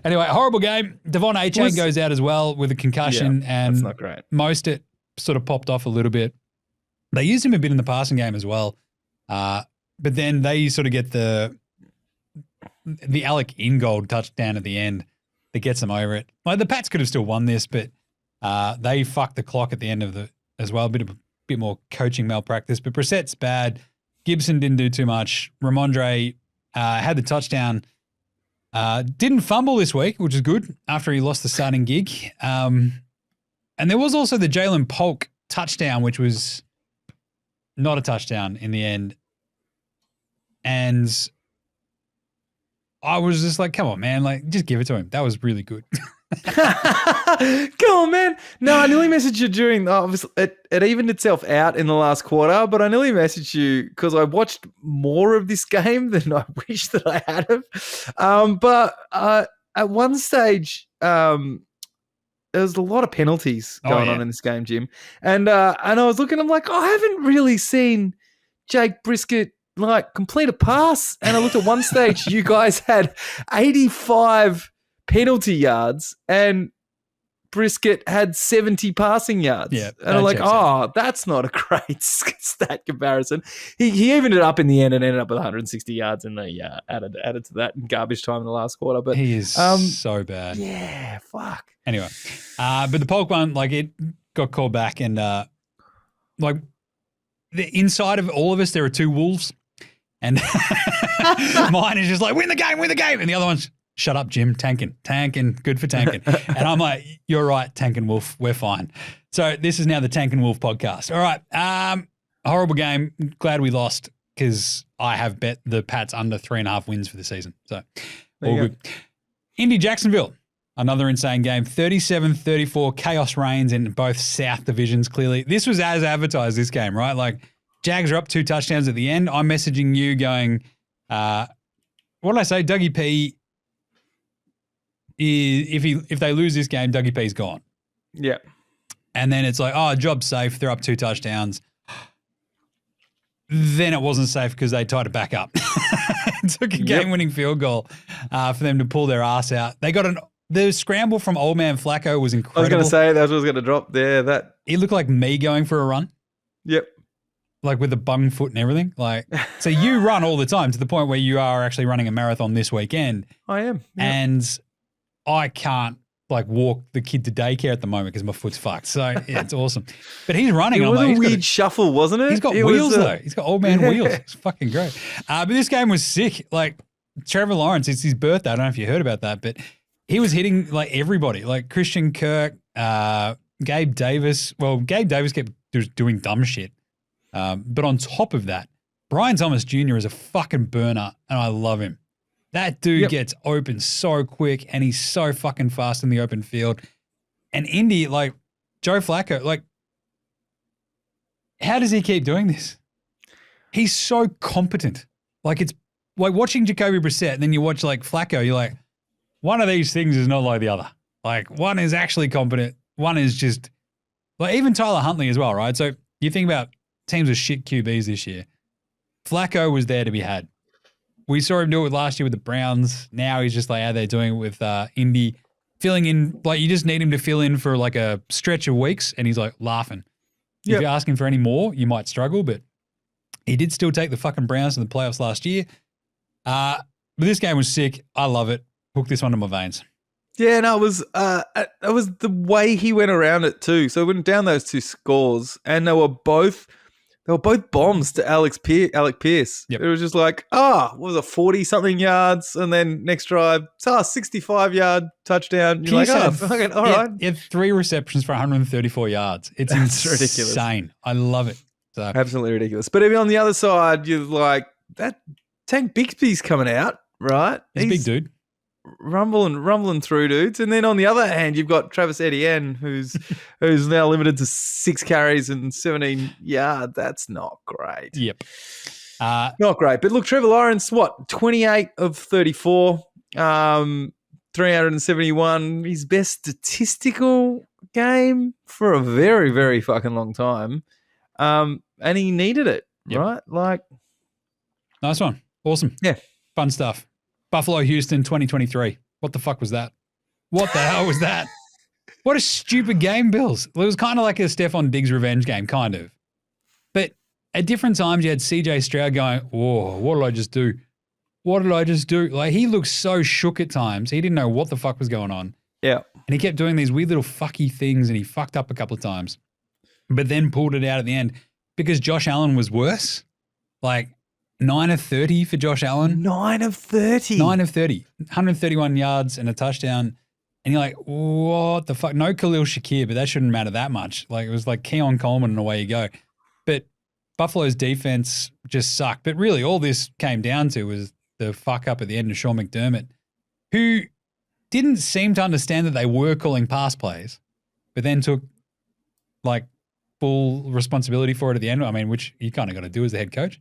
Anyway, horrible game. Devon A-Chain goes out as well with a concussion, and that's not great. Mostert sort of popped off a little bit. They used him a bit in the passing game as well, but then they sort of get the Alec Ingold touchdown at the end that gets them over it. Like the Pats could have still won this, but they fucked the clock at the end of as well. A bit more coaching malpractice, but Brissett's bad. Gibson didn't do too much. Ramondre had the touchdown. Didn't fumble this week, which is good after he lost the starting gig. And there was also the Jalen Polk touchdown, which was not a touchdown in the end. And I was just like, come on, man. Like, just give it to him. That was really good. Come on, man. No, I nearly messaged you during, obviously, it evened itself out in the last quarter, but I nearly messaged you because I watched more of this game than I wish that I had of. But at one stage, there was a lot of penalties going on in this game, Jim. And I was looking, I'm like, I haven't really seen Jake Brisket like complete a pass. And I looked at one stage, you guys had 85 penalty yards and Brisket had 70 passing yards. Yeah, and I'm like, that's not a great stat comparison. He evened it up in the end and ended up with 160 yards and they added to that in garbage time in the last quarter. But he is so bad. Yeah, fuck. Anyway, but the Polk one, like it got called back and like the inside of all of us, there are 2 wolves. And mine is just like, win the game. And the other one's, shut up, Jim, tanking, good for tanking. And I'm like, you're right, Tank and Wolf, we're fine. So this is now the Tank and Wolf podcast. All right, horrible game. Glad we lost because I have bet the Pats under 3.5 wins for the season. So all good. Indy Jacksonville, another insane game. 37-34, chaos reigns in both South divisions, clearly. This was as advertised, this game, right? Like, Jags are up 2 touchdowns at the end. I'm messaging you going, what did I say? Dougie P, if they lose this game, Dougie P's gone. Yeah. And then it's like, oh, job safe. They're up 2 touchdowns. Then it wasn't safe because they tied it back up. It took a game-winning field goal for them to pull their ass out. They got the scramble from old man Flacco was incredible. I was going to say that's what I was going to drop there. He looked like me going for a run. Yep. Like with the bung foot and everything. Like, so you run all the time to the point where you are actually running a marathon this weekend. I am. Yep. And I can't like walk the kid to daycare at the moment because my foot's fucked. So yeah, it's awesome. But he's running. It was a weird shuffle, wasn't it? He's got wheels though. He's got old man wheels. It's fucking great. But this game was sick. Like Trevor Lawrence, it's his birthday. I don't know if you heard about that, but he was hitting like everybody, like Christian Kirk, Gabe Davis. Well, Gabe Davis kept doing dumb shit. But on top of that, Brian Thomas Jr. is a fucking burner, and I love him. That dude gets open so quick, and he's so fucking fast in the open field. And Indy, like Joe Flacco, like, how does he keep doing this? He's so competent. Like, it's like watching Jacoby Brissett, and then you watch like Flacco, you're like, one of these things is not like the other. Like, one is actually competent. One is just, like, even Tyler Huntley as well, right? So you think about teams with shit QBs this year. Flacco was there to be had. We saw him do it last year with the Browns. Now he's just like how they're doing it with Indy. Filling in, like you just need him to fill in for like a stretch of weeks and he's like laughing. If you're asking for any more, you might struggle, but he did still take the fucking Browns to the playoffs last year. But this game was sick. I love it. Hook this one to my veins. Yeah, no, it was the way he went around it too. So it went down those 2 scores and they were both bombs to Alec Pierce. Yep. It was just like, what was it, 40-something yards? And then next drive, 65-yard touchdown. You're Pierce like, fucking, all right. He had 3 receptions for 134 yards. It's ridiculous. Insane. I love it. So absolutely ridiculous. But even on the other side, you're like, that Tank Bixby's coming out, right? He's a big dude. Rumbling through dudes. And then on the other hand, you've got Travis Etienne, who's now limited to 6 carries and 17 yards. That's not great. Yep. Not great. But look, Trevor Lawrence, 28 of 34, 371, his best statistical game for a very, very fucking long time. And he needed it, right? Like, nice one. Awesome. Yeah. Fun stuff. Buffalo, Houston, 2023. What the fuck was that? What the hell was that? What a stupid game, Bills. It was kind of like a Stephon Diggs revenge game, kind of. But at different times, you had CJ Stroud going, whoa, what did I just do? What did I just do? Like, he looked so shook at times. He didn't know what the fuck was going on. Yeah. And he kept doing these weird little fucky things, and he fucked up a couple of times. But then pulled it out at the end because Josh Allen was worse. Like, 9 of 30 for Josh Allen. 9 of 30. 9 of 30. 131 yards and a touchdown. And you're like, what the fuck? No Khalil Shakir, but that shouldn't matter that much. Like, it was like Keon Coleman and away you go. But Buffalo's defense just sucked. But really, all this came down to was the fuck up at the end of Sean McDermott, who didn't seem to understand that they were calling pass plays, but then took like full responsibility for it at the end. I mean, which you kind of got to do as the head coach.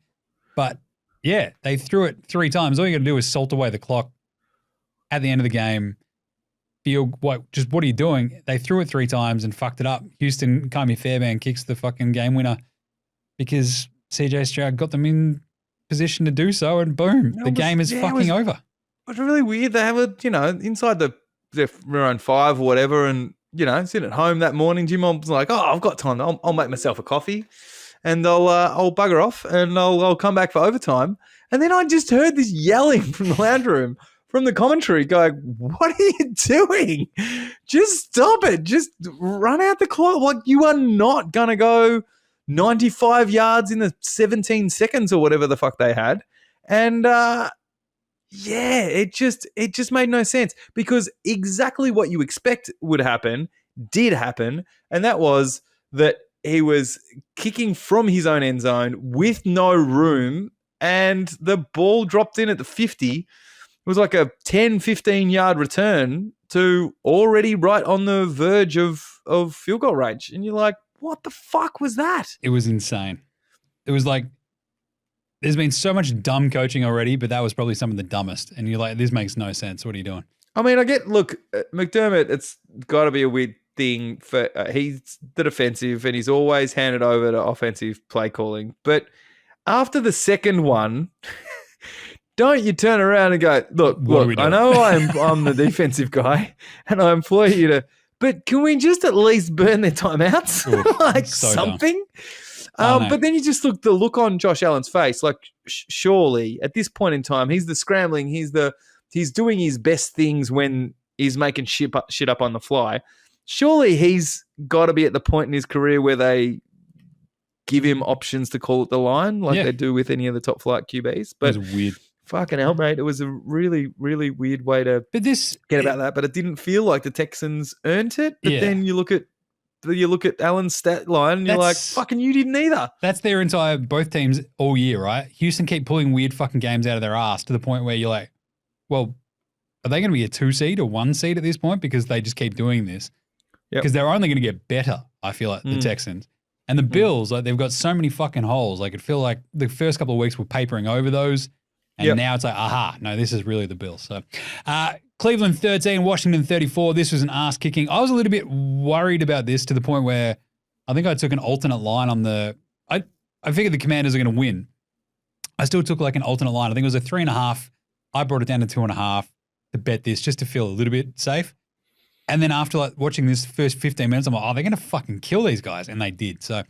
But yeah, they threw it 3 times. All you got to do is salt away the clock at the end of the game. What are you doing? They threw it 3 times and fucked it up. Houston, Kami Fairbairn kicks the fucking game winner because CJ Stroud got them in position to do so, and boom, the game is fucking over. It was really weird. They have it, inside their own 5 or whatever, and sitting at home that morning, Jim was like, "Oh, I've got time. I'll make myself a coffee." And I'll bugger off and I'll come back for overtime. And then I just heard this yelling from the lounge room, from the commentary, going, "What are you doing? Just stop it. Just run out the clock. Like, you are not going to go 95 yards in the 17 seconds or whatever the fuck they had." And it just made no sense because exactly what you expect would happen did happen. And that was that he was kicking from his own end zone with no room, and the ball dropped in at the 50. It was like a 10, 15-yard return to already right on the verge of field goal range. And you're like, what the fuck was that? It was insane. It was like, there's been so much dumb coaching already, but that was probably some of the dumbest. And you're like, this makes no sense. What are you doing? I mean, look, McDermott, it's got to be a weird thing for he's the defensive and he's always handed over to offensive play calling. But after the second one, don't you turn around and go, look, I know I'm the defensive guy and I employ you to, but can we just at least burn their timeouts? Ooh, like so something? But then you just the look on Josh Allen's face, like surely at this point in time, he's the scrambling, he's doing his best things when he's making shit up on the fly. Surely he's got to be at the point in his career where they give him options to call at the line like they do with any of the top flight QBs. But it was weird. Fucking hell, mate. It was a really, really weird way to get about that. But it didn't feel like the Texans earned it. But then you look at Allen's stat line and you're like, fucking you didn't either. That's their entire, both teams all year, right? Houston keep pulling weird fucking games out of their ass to the point where you're like, well, are they going to be a 2 seed or 1 seed at this point? Because they just keep doing this. Because they're only going to get better, I feel like, the Texans. And the Bills, like they've got so many fucking holes. Like it feel like the first couple of weeks were papering over those. And now it's like, aha, no, this is really the Bills. So Cleveland 13, Washington 34. This was an ass kicking. I was a little bit worried about this to the point where I think I took an alternate line on the I figured the Commanders are going to win. I still took like an alternate line. I think it was a 3.5. I brought it down to 2.5 to bet this just to feel a little bit safe. And then after like watching this first 15 minutes, I'm like, oh, they're going to fucking kill these guys. And they did. So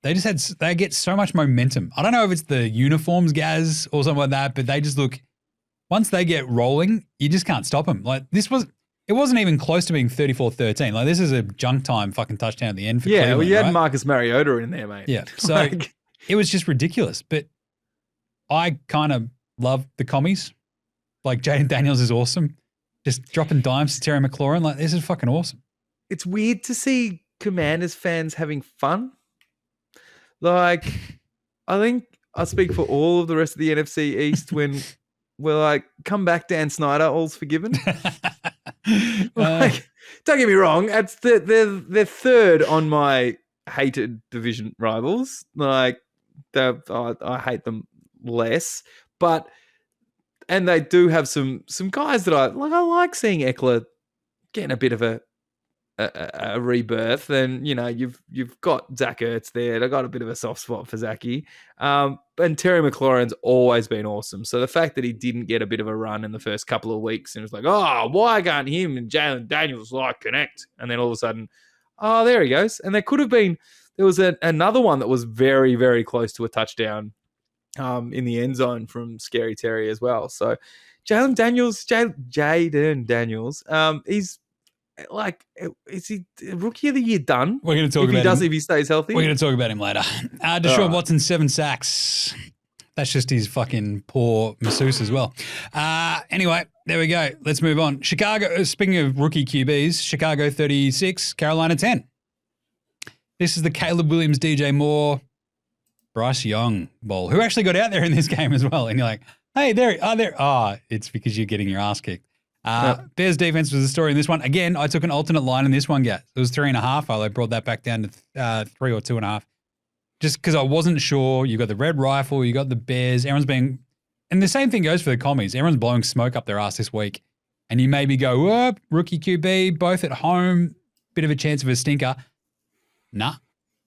they get so much momentum. I don't know if it's the uniforms, Gaz, or something like that, but they just look, once they get rolling, you just can't stop them. Like it wasn't even close to being 34-13. Like this is a junk time fucking touchdown at the end for Cleveland, well, you had right? Marcus Mariota in there, mate. Yeah. So it was just ridiculous. But I kind of love the commies. Like Jayden Daniels is awesome. Just dropping dimes to Terry McLaurin. Like this is fucking awesome. It's weird to see Commanders fans having fun. Like, I think I speak for all of the rest of the NFC East when we're like, come back, Dan Snyder, all's forgiven. Like, don't get me wrong, they're third on my hated division rivals. Like, I hate them less, and they do have some guys that I like seeing Eckler getting a bit of a rebirth. And you've got Zach Ertz there. I got a bit of a soft spot for Zachy. And Terry McLaurin's always been awesome. So the fact that he didn't get a bit of a run in the first couple of weeks and it was like, oh, why can't him and Jayden Daniels connect? And then all of a sudden, oh, there he goes. And there was another one that was very, very close to a touchdown in the end zone from Scary Terry as well. So Jayden Daniels, he's like, is he Rookie of the Year done? We're going to talk about him. If he stays healthy. We're going to talk about him later. Deshaun Watson, 7 sacks. That's just his fucking poor masseuse as well. Anyway, there we go. Let's move on. Chicago, speaking of rookie QBs, Chicago 36, Carolina 10. This is the Caleb Williams, DJ Moore, Bryce Young bowl, who actually got out there in this game as well. And you're like, hey, there. It's because you're getting your ass kicked. Bears defense was the story in this one. Again, I took an alternate line in this one, guys. It was 3.5. I brought that back down to 3 or 2.5. Just because I wasn't sure. You got the red rifle, you got the Bears. And the same thing goes for the commies. Everyone's blowing smoke up their ass this week. And you maybe go, rookie QB, both at home, bit of a chance of a stinker. Nah,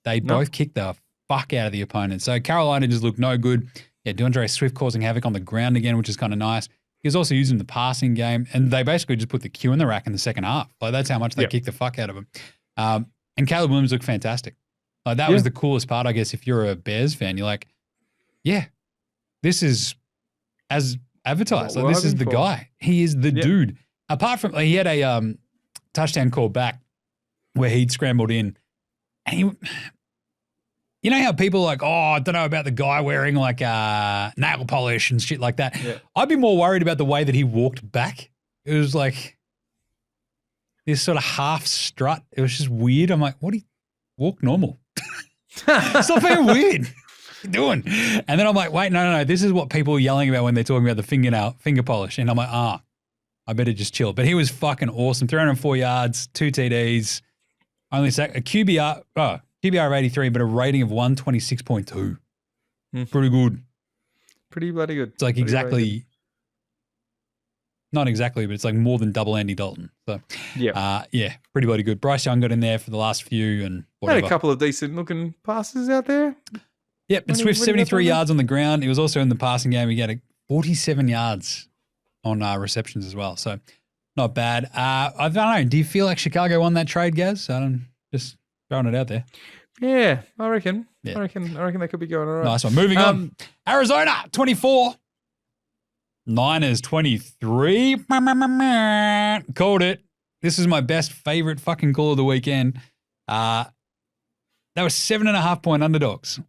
they both kicked the fuck out of the opponent. So Carolina just looked no good. Yeah, DeAndre Swift causing havoc on the ground again, which is kind of nice. He was also using the passing game, and they basically just put the Q in the rack in the second half. Like that's how much they kicked the fuck out of him. And Caleb Williams looked fantastic. Like that was the coolest part, I guess. If you're a Bears fan, you're like, yeah, this is as advertised. Like this is the guy. He is the dude. Apart from he had a touchdown call back where he'd scrambled in, and he. You know how people are like, oh, I don't know about the guy wearing like nail polish and shit like that. Yeah. I'd be more worried about the way that he walked back. It was like this sort of half strut. It was just weird. I'm like, what are walk normal. Stop being weird. What are you doing? And then I'm like, wait, no. This is what people are yelling about when they're talking about the finger polish. And I'm like, I better just chill. But he was fucking awesome. 304 yards, 2 TDs, only a QBR of 83, but a rating of 126.2. Pretty good. Pretty bloody good. It's like exactly, not exactly, but it's like more than double Andy Dalton. So, yeah, pretty bloody good. Bryce Young got in there for the last few and whatever. Had a couple of decent looking passes out there. Yep, and Swift 73 yards on the ground. He was also in the passing game. He got 47 yards on receptions as well. So not bad. I don't know. Do you feel like Chicago won that trade, Gaz? I'm just throwing it out there. Yeah, I reckon. Yeah. I reckon they could be going all right. Nice one. Moving on. Arizona, 24. Niners, 23. Called it. This is my best favorite fucking call of the weekend. That was 7.5-point underdogs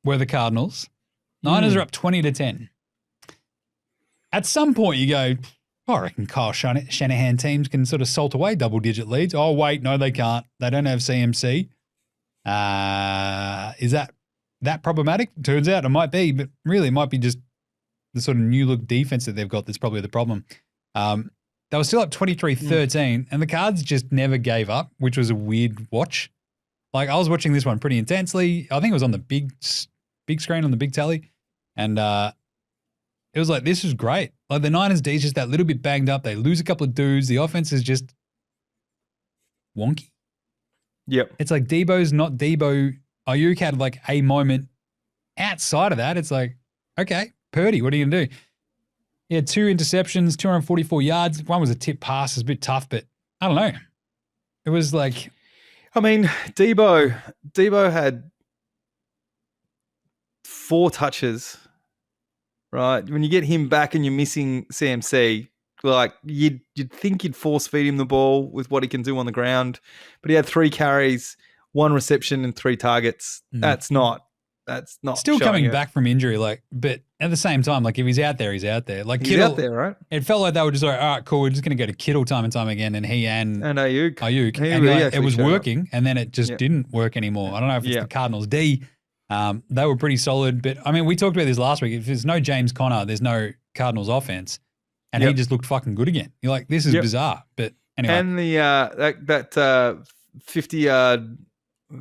were the Cardinals. Niners are up 20-10. At some point you go, I reckon Kyle Shanahan teams can sort of salt away double-digit leads. Oh, wait, no, they can't. They don't have CMC. Is that problematic? Turns out it might be, but really it might be just the sort of new-look defense that they've got that's probably the problem. They were still up 23-13, and the Cards just never gave up, which was a weird watch. Like, I was watching this one pretty intensely. I think it was on the big screen on the big telly, and it was like, this is great. Like, the Niners D's just that little bit banged up. They lose a couple of dudes. The offense is just wonky. Yep. It's like Debo's not Debo. Ayuk had like a moment. Outside of that, it's like, okay, Purdy, what are you going to do? He had 2 interceptions, 244 yards. One was a tip pass. It's a bit tough, but I don't know. It was like... I mean, Debo had 4 touches, right? When you get him back and you're missing CMC, like you'd think you'd force feed him the ball with what he can do on the ground, but he had 3 carries, 1 reception and 3 targets. That's not still coming back from injury. Like, but at the same time, like if he's out there, he's out there. Like he's Kittle, out there, right? It felt like they were just like, all right, cool. We're just going to go to Kittle time and time again, and he and Ayuk, and like, it was working, and then it just didn't work anymore. I don't know if it's the Cardinals D. They were pretty solid, but I mean, we talked about this last week. If there's no James Conner, there's no Cardinals offense, and he just looked fucking good again. You're like, this is bizarre, but anyway. And the that 50-yard,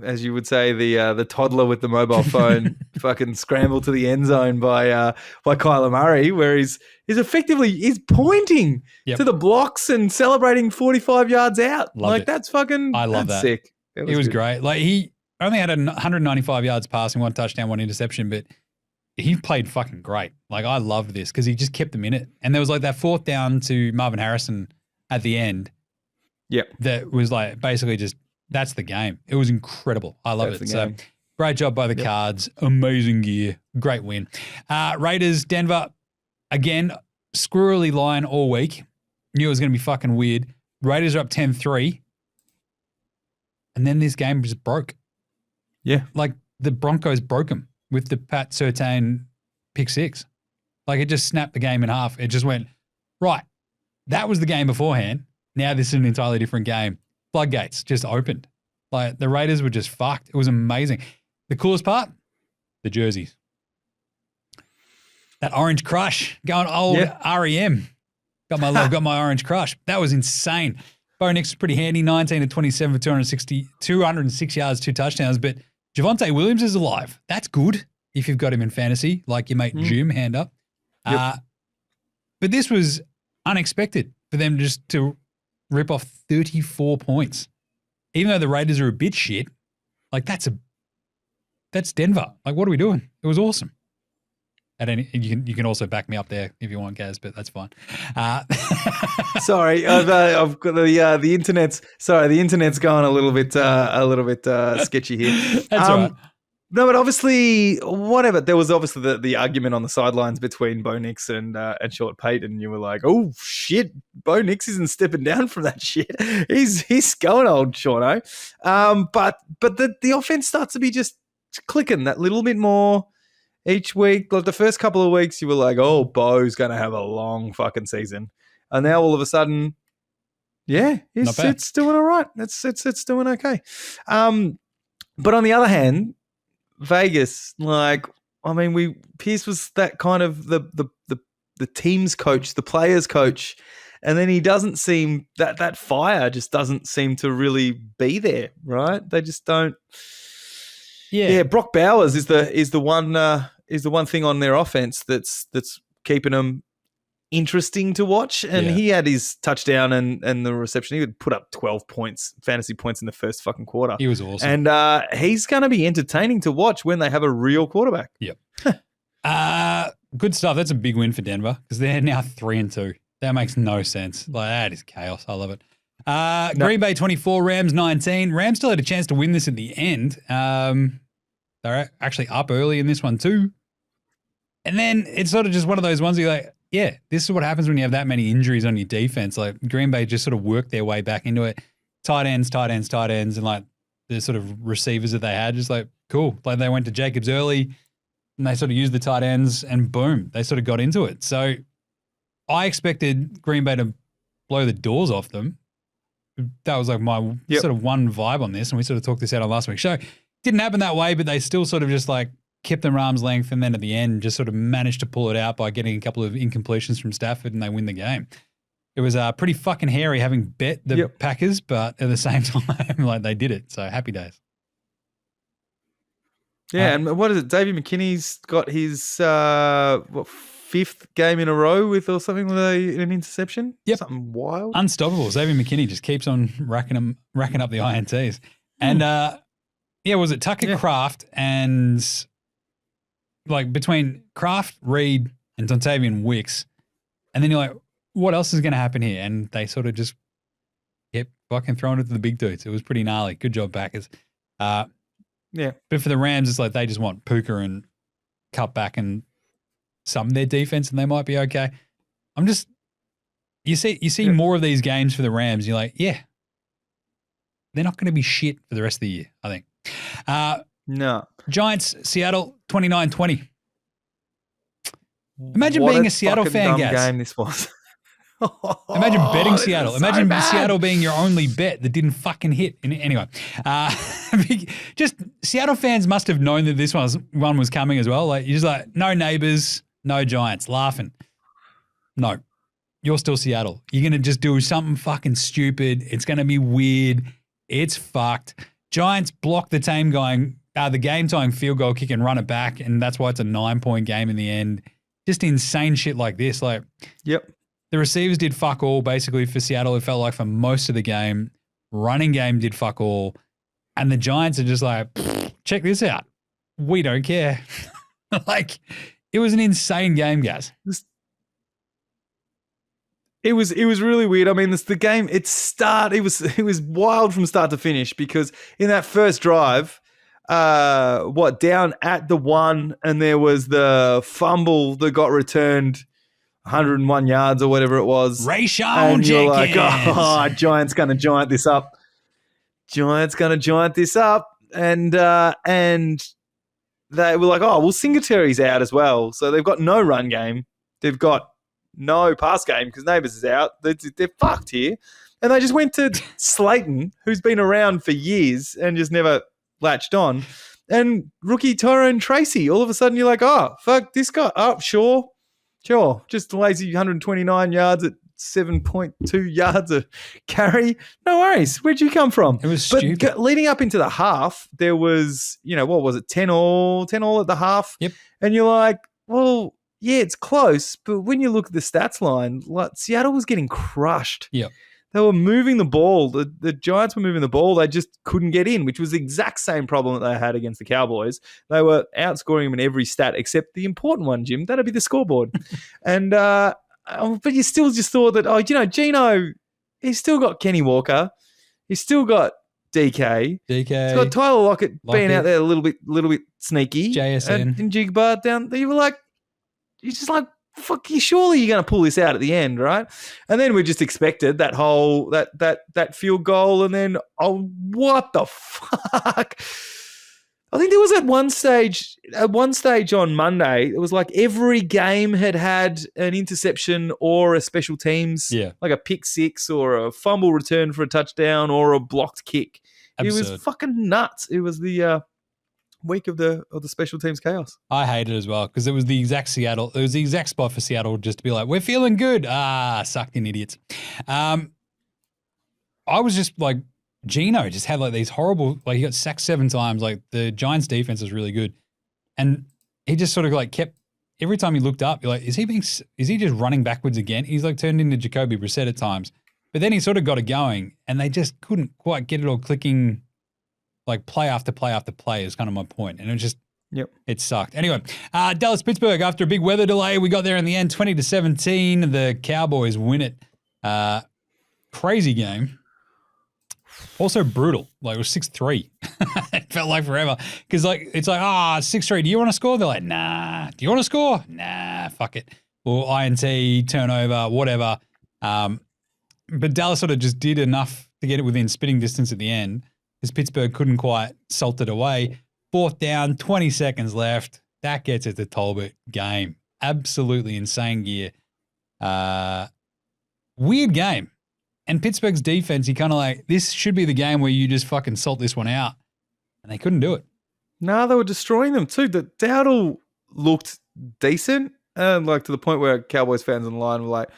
as you would say, the toddler with the mobile phone fucking scramble to the end zone by Kyler Murray, where he's pointing to the blocks and celebrating 45 yards out. That's fucking. I love that. Sick. It was great. Like he only had 195 yards passing, 1 touchdown, 1 interception, but he played fucking great. Like I loved this because he just kept them in it. And there was like that 4th down to Marvin Harrison at the end. Yep. That was like basically just. That's the game. It was incredible. I love it. So great job by the Cards. Amazing gear. Great win. Raiders, Denver, again, squirrely line all week. Knew it was going to be fucking weird. Raiders are up 10-3. And then this game just broke. Yeah. Like the Broncos broke them with the Pat Surtain pick 6. Like it just snapped the game in half. It just went, right, that was the game beforehand. Now this is an entirely different game. Floodgates just opened. Like the Raiders were just fucked. It was amazing. The coolest part, the jerseys. That orange crush going old REM. Got my love, got my orange crush. That was insane. Bo Nix was pretty handy, 19-27 for 206 yards, 2 touchdowns. But Javonte Williams is alive. That's good if you've got him in fantasy, like your mate Jim, hand up. But this was unexpected for them just to rip off 34 points. Even though the Raiders are a bit shit, like that's Denver. Like, what are we doing? It was awesome. You can also back me up there if you want, Gaz, but that's fine. Sorry, I've got the internet's. Sorry, the internet's going a little bit sketchy here. That's all right. No, but obviously, whatever. There was obviously the argument on the sidelines between Bo Nix and Short Payton. You were like, "Oh shit, Bo Nix isn't stepping down from that shit. He's going old Shorto." But the offense starts to be just clicking that little bit more each week. Like the first couple of weeks, you were like, "Oh, Bo's going to have a long fucking season," and now all of a sudden, it's doing all right. It's doing okay. But on the other hand, Vegas, Pierce was that kind of the team's coach, the players' coach, and then he doesn't seem that fire just doesn't seem to really be there, right? They just don't. Yeah. Brock Bowers is the one thing on their offense that's keeping them interesting to watch, and he had his touchdown and the reception. He would put up 12 fantasy points in the first fucking quarter. He was awesome. And he's going to be entertaining to watch when they have a real quarterback. Yep. Good stuff. That's a big win for Denver because they're now 3-2. That makes no sense. Like, that is chaos. I love it. Green Bay 24, Rams 19. Rams still had a chance to win this at the end. They're actually up early in this one too. And then it's sort of just one of those ones where you're like, yeah, this is what happens when you have that many injuries on your defense. Like, Green Bay just sort of worked their way back into it. Tight ends, and like the sort of receivers that they had, just like, cool. Like, they went to Jacobs early and they sort of used the tight ends and boom, they sort of got into it. So I expected Green Bay to blow the doors off them. That was like my sort of one vibe on this, and we sort of talked this out on last week's show. Didn't happen that way, but they still sort of just like kept them arm's length, and then at the end just sort of managed to pull it out by getting a couple of incompletions from Stafford, and they win the game. It was pretty fucking hairy having bet the Packers, but at the same time, like, they did it. So happy days. Yeah, and what is it? Davey McKinney's got his fifth game in a row with or something with an interception. Yep, something wild, unstoppable. Davey McKinney just keeps on racking up the ints, and was it Tucker Kraft and like between Kraft, Reed, and Dontavian Wicks, and then you're like, what else is going to happen here? And they sort of just kept fucking throwing it to the big dudes. It was pretty gnarly. Good job, Packers. But for the Rams, it's like they just want Puka and cut back and some of their defense, and they might be okay. You see more of these games for the Rams. You're like, yeah, they're not going to be shit for the rest of the year, I think. No. Giants, Seattle, 29-20. Imagine being a Seattle fan, guys. Game this was. Imagine betting Seattle. Imagine Seattle being your only bet that didn't fucking hit. Anyway, just Seattle fans must have known that this one was coming as well. Like, you're just like, no neighbors, no Giants, laughing. No, you're still Seattle. You're going to just do something fucking stupid. It's going to be weird. It's fucked. Giants block the game-tying field goal kick and run it back, and that's why it's a 9-point game in the end. Just insane shit like this. Like, yep. The receivers did fuck all basically for Seattle. It felt like for most of the game. Running game did fuck all. And the Giants are just like, check this out. We don't care. Like, it was an insane game, guys. It was really weird. I mean, the game, it was wild from start to finish, because in that first drive, down at the 1, and there was the fumble that got returned 101 yards or whatever it was. Rayshawn Jenkins. You're like, Giants going to giant this up. And they were like, well, Singletary's out as well. So they've got no run game. They've got no pass game because Neighbors is out. They're fucked here. And they just went to Slayton, who's been around for years and just never latched on. And rookie Tyrone Tracy, all of a sudden you're like, fuck this guy. Oh, sure. Just lazy 129 yards at 7.2 yards a carry. No worries. Where'd you come from? It was stupid. But leading up into the half, there was, what was it, 10-all at the half? Yep. And you're like, well, yeah, it's close. But when you look at the stats line, like, Seattle was getting crushed. Yep. They were moving the ball. The Giants were moving the ball. They just couldn't get in, which was the exact same problem that they had against the Cowboys. They were outscoring them in every stat except the important one, Jim. That'd be the scoreboard. And but you still just thought that, Geno, he's still got Kenny Walker. He's still got DK. He's got Tyler Lockett being out there a little bit sneaky. JSN. And Jigba down there. You're just like, fuck you, surely you're going to pull this out at the end, right? And then we just expected that whole that field goal, and then what the fuck? I think there was at one stage on Monday, it was like every game had an interception or a special teams, like a pick six or a fumble return for a touchdown or a blocked kick It was Absurd. fucking nuts. It was the week of the special teams chaos. I hate it as well because it was the exact spot for Seattle just to be like, we're feeling good. Sucked in idiots. I was just like, Geno just had like these horrible, like he got sacked 7 times. Like the Giants defense was really good. And he just sort of like kept, every time he looked up, you're like, is he just running backwards again? He's like turned into Jacoby Brissett at times. But then he sort of got it going and they just couldn't quite get it all clicking, like play after play after play is kind of my point. And it just, It sucked. Anyway, Dallas-Pittsburgh, after a big weather delay, we got there in the end, 20-17. The Cowboys win it. Crazy game. Also brutal. Like it was 6-3. It felt like forever. Because like it's like, 6-3. Do you want to score? They're like, nah. Do you want to score? Nah, fuck it. Or INT, turnover, whatever. But Dallas sort of just did enough to get it within spitting distance at the end because Pittsburgh couldn't quite salt it away. 4th down, 20 seconds left. That gets it to Talbot. Game. Absolutely insane gear. Weird game. And Pittsburgh's defense, you kind of like, this should be the game where you just fucking salt this one out. And they couldn't do it. No, they were destroying them too. The Dowdle looked decent. And like to the point where Cowboys fans online were like,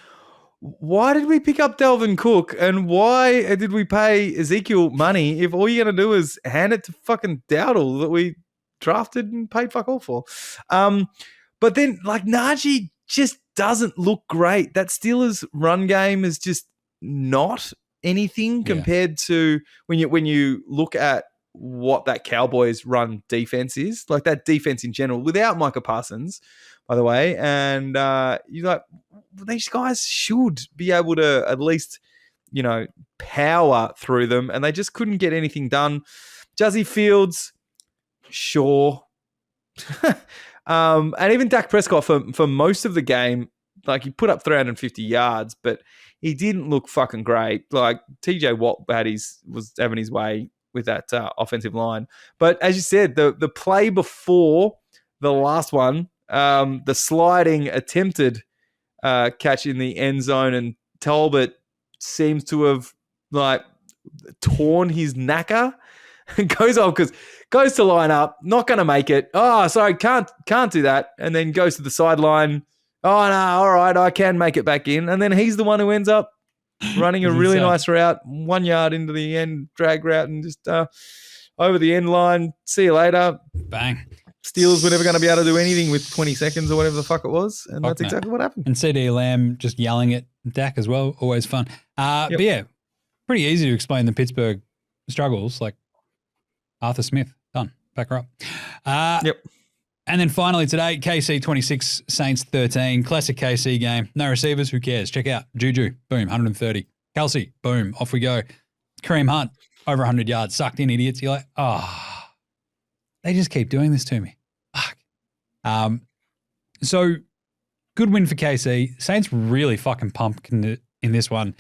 why did we pick up Dalvin Cook? And why did we pay Ezekiel money if all you're going to do is hand it to fucking Dowdle that we drafted and paid fuck all for? But then like Najee just doesn't look great. That Steelers run game is just not anything compared to when you look at what that Cowboys run defense is. Like that defense in general, without Micah Parsons, by the way. And you're like, these guys should be able to at least, power through them. And they just couldn't get anything done. Jazzy Fields, sure. And even Dak Prescott for most of the game, like he put up 350 yards, but he didn't look fucking great. Like TJ Watt was having his way with that offensive line. But as you said, the play before the last one, the sliding attempted catch in the end zone, and Talbot seems to have like torn his knacker and goes to line up, not going to make it. Oh, sorry, can't do that. And then goes to the sideline. Oh, no, all right, I can make it back in. And then he's the one who ends up running a really nice route, 1 yard into the end, drag route, and just over the end line. See you later. Bang. Steelers were never going to be able to do anything with 20 seconds or whatever the fuck it was. And that's exactly what happened. And CD Lamb just yelling at Dak as well. Always fun. But yeah, pretty easy to explain the Pittsburgh struggles. Like Arthur Smith, done. Back her up. And then finally today, KC 26, Saints 13. Classic KC game. No receivers, who cares? Check out Juju, boom, 130. Kelsey, boom, off we go. Kareem Hunt, over 100 yards. Sucked in, idiots. You're like, they just keep doing this to me. Fuck. So good win for KC. Saints really fucking pumped in this one.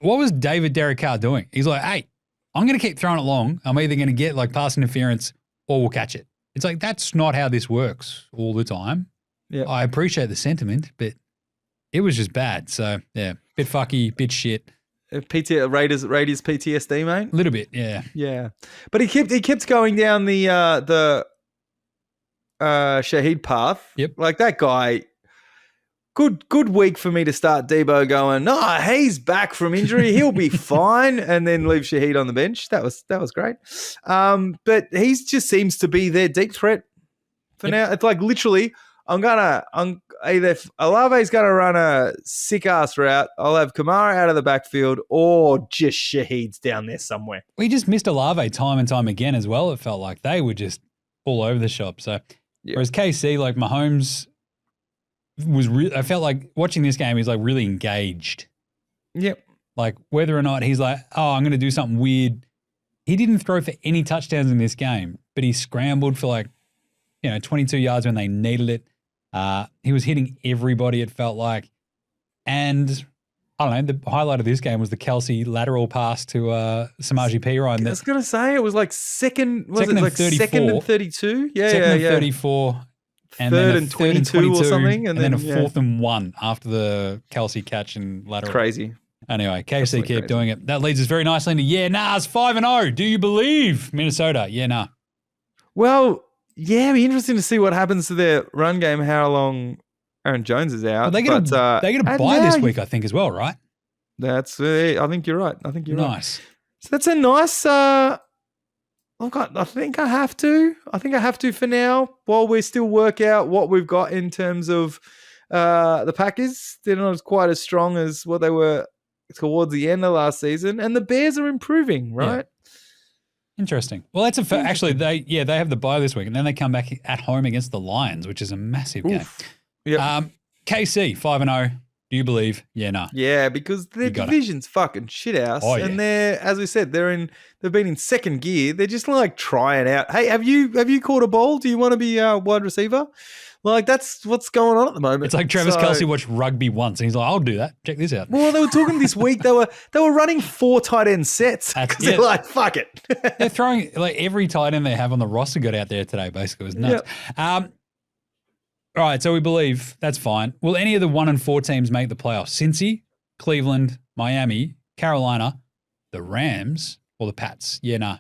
What was David Derek Carr doing? He's like, hey, I'm going to keep throwing it long. I'm either going to get like pass interference or we'll catch it. It's like, that's not how this works all the time. Yeah, I appreciate the sentiment, but it was just bad. So, yeah, bit fucky, bit shit. Raiders PTSD, mate? A little bit, yeah. Yeah. But he kept going down the Shaheed path. Yep. Like that guy, good week for me to start Debo going, he's back from injury. He'll be fine. And then leave Shaheed on the bench. That was great. But he just seems to be their deep threat for now. It's like literally, either Olave's going to run a sick ass route. I'll have Kamara out of the backfield or just Shaheed's down there somewhere. We just missed Olave time and time again as well. It felt like they were just all over the shop. So whereas KC, like Mahomes I felt like watching this game, he's like really engaged. Yep. Like whether or not he's like, I'm going to do something weird. He didn't throw for any touchdowns in this game, but he scrambled for like, 22 yards when they needed it. He was hitting everybody, it felt like. And I don't know, the highlight of this game was the Kelsey lateral pass to Samaje Perine. I was going to say it was like second and 32? Second and 34. And third and 22 or something. And then a 4th and 1 after the Kelsey catch and lateral. Crazy. Anyway, KFC Absolutely keep crazy. doing it. That leads us very nicely into it's 5-0. Do you believe Minnesota? Yeah, nah. Well, yeah, it'd be interesting to see what happens to their run game, how long Aaron Jones is out. Well, they get a bye this week, I think, as well, right? That's I think you're right. I think you're right. Nice. So that's a nice. Look, I think I have to. I think I have to for now, while we still work out what we've got in terms of the Packers. They're not quite as strong as what they were towards the end of last season, and the Bears are improving, right? Yeah. Interesting. Well, that's actually they have the bye this week, and then they come back at home against the Lions, which is a massive game. Yeah. KC 5-0. Do you believe? Yeah, no. Yeah, because their division's fucking shit house. Oh, and they're, as we said, they've been in second gear. They're just like trying out. Hey, have you caught a ball? Do you want to be a wide receiver? Like, that's what's going on at the moment. It's like Travis Kelce watched rugby once and he's like, I'll do that. Check this out. Well, they were talking this week, they were running 4 tight end sets. They're like, fuck it. They're throwing like every tight end they have on the roster got out there today, basically. It was nuts. Yep. All right, so we believe that's fine. Will any of the 1 and 4 teams make the playoffs? Cincy, Cleveland, Miami, Carolina, the Rams, or the Pats? Yeah, nah.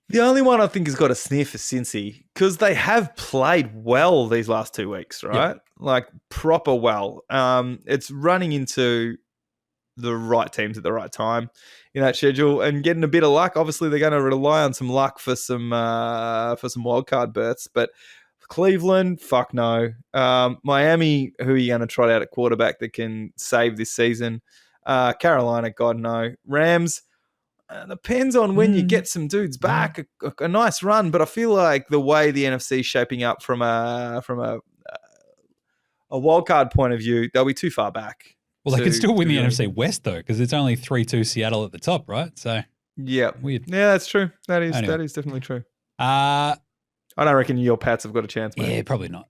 The only one I think has got a sniff is Cincy, because they have played well these last 2 weeks, right? Yep. Like proper well. It's running into the right teams at the right time in that schedule and getting a bit of luck. Obviously, they're going to rely on some luck for some wildcard berths, but Cleveland, fuck no. Miami, who are you going to trot out at quarterback that can save this season? Carolina, God no. Rams, depends on when you get some dudes back. A nice run, but I feel like the way the NFC is shaping up from a wildcard point of view, they'll be too far back. Well, they can still win the NFC West though, because it's only 3-2 Seattle at the top, right? So yeah, weird. Yeah, that's true. That is definitely true. I don't reckon your Pats have got a chance, mate. Yeah, probably not.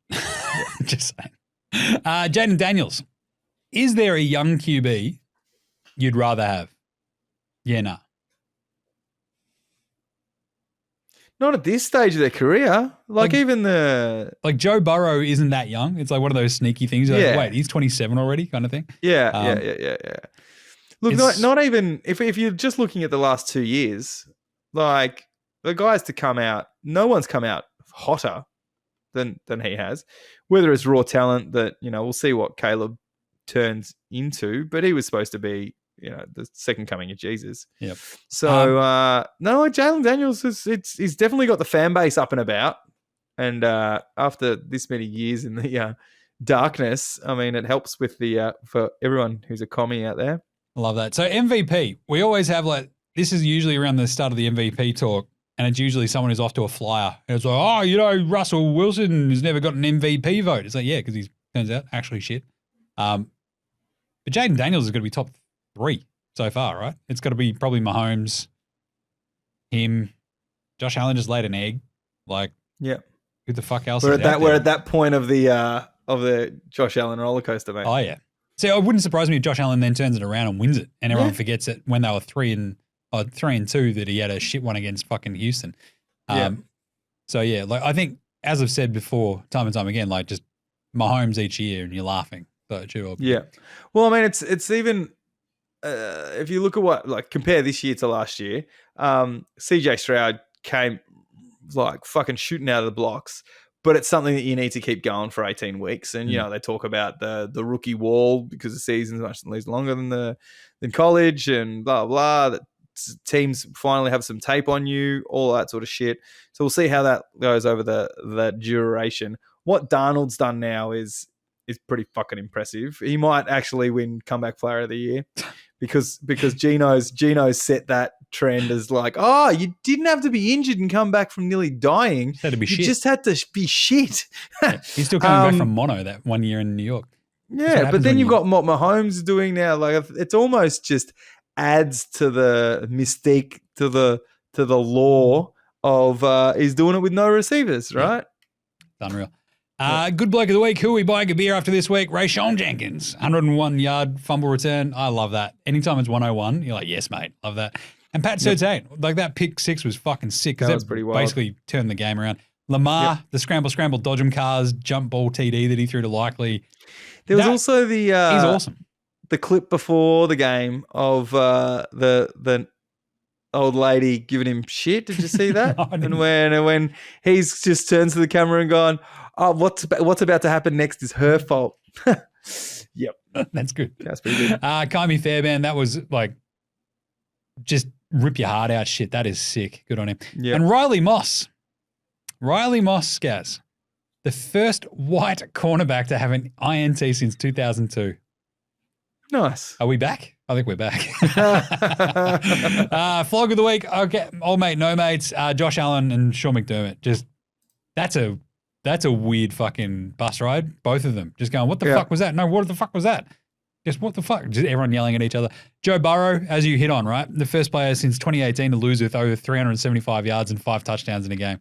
Just saying. Jayden Daniels, is there a young QB you'd rather have? Yeah, nah. Not at this stage of their career. Like even like Joe Burrow isn't that young. It's like one of those sneaky things. You're like, wait, he's 27 already, kind of thing. Yeah. Look, not even if you're just looking at the last 2 years, like the guys to come out, no one's come out hotter than he has. Whether it's raw talent that, we'll see what Caleb turns into, but he was supposed to be, the second coming of Jesus. Yep. So, no, Jayden Daniels, he's definitely got the fan base up and about. And after this many years in the darkness, I mean, it helps with for everyone who's a commie out there. I love that. So MVP, we always have this is usually around the start of the MVP talk. And it's usually someone who's off to a flyer. And it's like, Russell Wilson has never got an MVP vote. It's like, yeah, because he turns out actually shit. But Jayden Daniels is going to be top 3 so far, right? It's got to be probably Mahomes, him, Josh Allen just laid an egg. Like, yeah, who the fuck else? We're at that point of the Josh Allen roller coaster, mate. Oh yeah. See, it wouldn't surprise me if Josh Allen then turns it around and wins it, and everyone forgets it when they were 3-2 that he had a shit one against fucking Houston. So yeah, like I think as I've said before, time and time again, like just Mahomes each year and you're laughing. So yeah. Well, I mean, it's even if you look at compare this year to last year, CJ Stroud came like fucking shooting out of the blocks, but it's something that you need to keep going for 18 weeks. And, they talk about the rookie wall because the season's much longer than college and blah, blah, that teams finally have some tape on you, all that sort of shit. So we'll see how that goes over the duration. What Darnold's done now is pretty fucking impressive. He might actually win comeback player of the year because Geno's set that trend as like, you didn't have to be injured and come back from nearly dying. You just had to be shit. He's still coming back from mono that 1 year in New York. Yeah, but then you've got what Mahomes doing now. Like it's almost just adds to the mystique, to the lore of he's doing it with no receivers, right? Yeah. Unreal. Good bloke of the week. Who are we buying a beer after this week? Rayshawn Jenkins, 101-yard fumble return. I love that. Anytime it's 101, you're like, yes, mate, love that. And Pat Surtain, like that pick 6 was fucking sick because was pretty wild. Basically turned the game around. Lamar, the scramble, dodge 'em cars, jump ball TD that he threw to Likely. There was also he's awesome. the clip before the game of the old lady giving him shit? Did you see that? No, I didn't. And when he's just turns to the camera and gone, "Oh, what's about to happen next is her fault." Yep, That's good. that's pretty good. Kaimi Fairbairn, that was like just rip your heart out shit. That is sick. Good on him. Yep. And Riley Moss, Gaz, the first white cornerback to have an INT since 2002. Nice. Are we back? I think we're back. Flog of the week. Okay, old mate, no mates. Josh Allen and Sean McDermott. Just that's a weird fucking bus ride. Both of them just going, what the fuck was that? No, what the fuck was that? Just what the fuck? Just everyone yelling at each other. Joe Burrow, as you hit on, right? The first player since 2018 to lose with over 375 yards and 5 touchdowns in a game.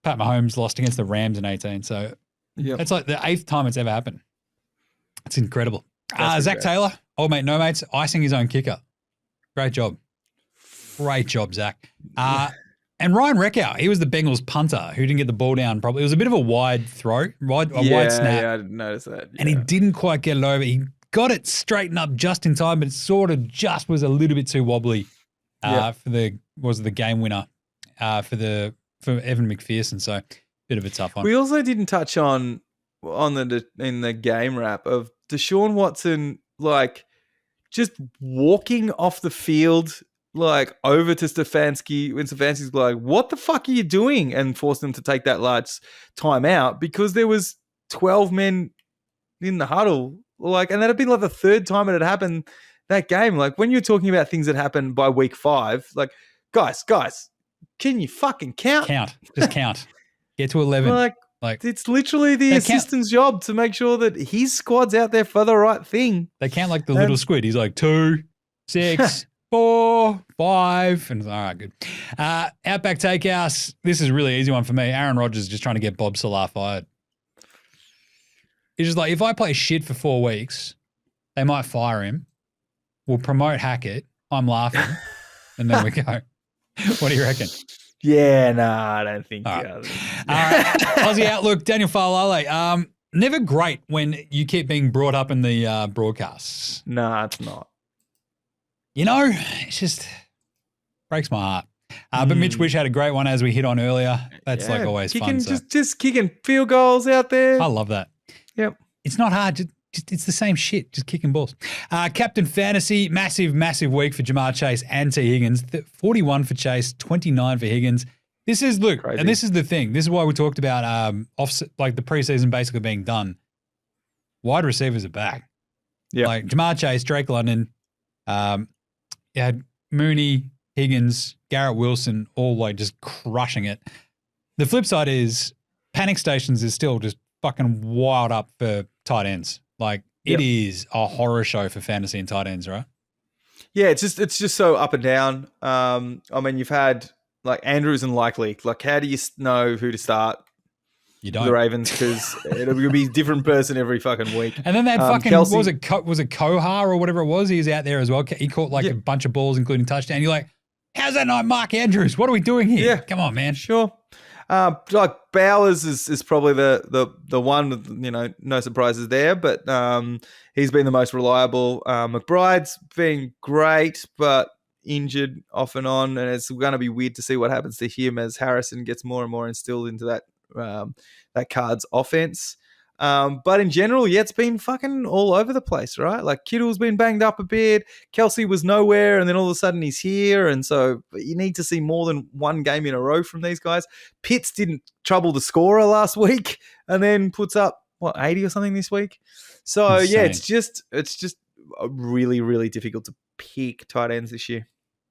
Pat Mahomes lost against the Rams in 18. So it's like the 8th time it's ever happened. It's incredible. Zach Taylor, old mate, no mates, icing his own kicker. Great job. Great job, Zach. And Ryan Reckow, he was the Bengals punter who didn't get the ball down properly. It was a bit of a wide throw, wide snap. Yeah, I didn't notice that. Yeah. And he didn't quite get it over. He got it straightened up just in time, but it sort of just was a little bit too wobbly for the game winner for Evan McPherson. So bit of a tough one. We also didn't touch in the game wrap of Deshaun Watson, like just walking off the field, like over to Stefanski when Stefanski's like, "What the fuck are you doing?" and forced him to take that large timeout because there was 12 men in the huddle. Like, and that had been like the 3rd time it had happened that game. Like when you're talking about things that happened by week 5, like guys, can you fucking count? Just count. Get to 11. Like it's literally the assistant's job to make sure that his squad's out there for the right thing. They count like the little squid. He's like 2, 6, 4, 5. And all right, good. Outback Takehouse. This is a really easy one for me. Aaron Rodgers is just trying to get Bob Salah fired. He's just like, if I play shit for 4 weeks, they might fire him. We'll promote Hackett. I'm laughing. And then we go. What do you reckon? Yeah, no, I don't think so. All right. Aussie Outlook, Daniel Falalale. Never great when you keep being brought up in the broadcasts. No, it's not. You know, it's just breaks my heart. But Mitch Wish had a great one as we hit on earlier. That's like always fun. So. Just kicking field goals out there. I love that. Yep. It's not hard. Just it's the same shit, just kicking balls. Captain Fantasy, massive massive week for Jamar Chase and T. Higgins. 41 for Chase, 29 for Higgins. This is, look, crazy. And this is the thing. This is why we talked about like the preseason basically being done. Wide receivers are back. Yeah. Like Jamar Chase, Drake London, you had Mooney, Higgins, Garrett Wilson, all like just crushing it. The flip side is Panic Stations is still just fucking wild up for tight ends. Like it is a horror show for fantasy and tight ends, right? Yeah, it's just so up and down. I mean, you've had like Andrews and Likely. Like, how do you know who to start? You don't. The Ravens, because it'll be a different person every fucking week. And then they had fucking Kelsey, was it Kohar or whatever it was? He was out there as well. He caught like a bunch of balls, including touchdown. You're like, how's that not Mark Andrews? What are we doing here? Yeah, come on, man. Sure. Like Bowers is probably the one, you know, no surprises there, but he's been the most reliable. McBride's been great, but injured off and on, and it's going to be weird to see what happens to him as Harrison gets more and more instilled into that Cards offense. But in general, it's been fucking all over the place, right? Like Kittle's been banged up a bit. Kelsey was nowhere, and then all of a sudden he's here. And so you need to see more than one game in a row from these guys. Pitts didn't trouble the scorer last week, and then puts up 80 or something this week. So insane. It's just really, really difficult to pick tight ends this year.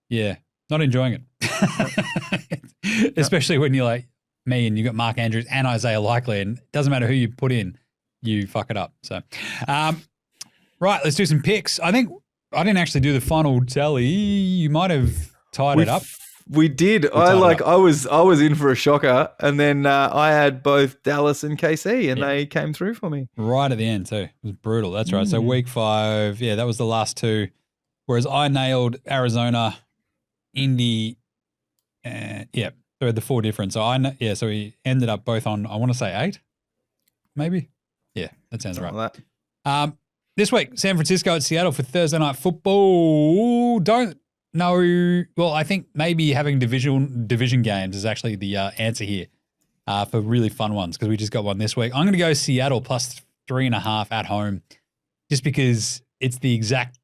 Yeah, not enjoying it, especially when you're like me and you got Mark Andrews and Isaiah Likely, and it doesn't matter who you put in, you fuck it up. So, right, let's do some picks. I think I didn't actually do the final tally. You might have tied it up. We did. I was in for a shocker, and then I had both Dallas and KC, and they came through for me right at the end too. It was brutal. That's right. So week 5, that was the last two. Whereas I nailed Arizona, Indy, and so the 4 different. So so we ended up both on, I want to say 8, maybe. Yeah, that sounds right. Like that. This week, San Francisco at Seattle for Thursday night football. Don't know. Well, I think maybe having division games is actually the answer here for really fun ones because we just got one this week. I'm going to go Seattle plus 3.5 at home just because it's the exact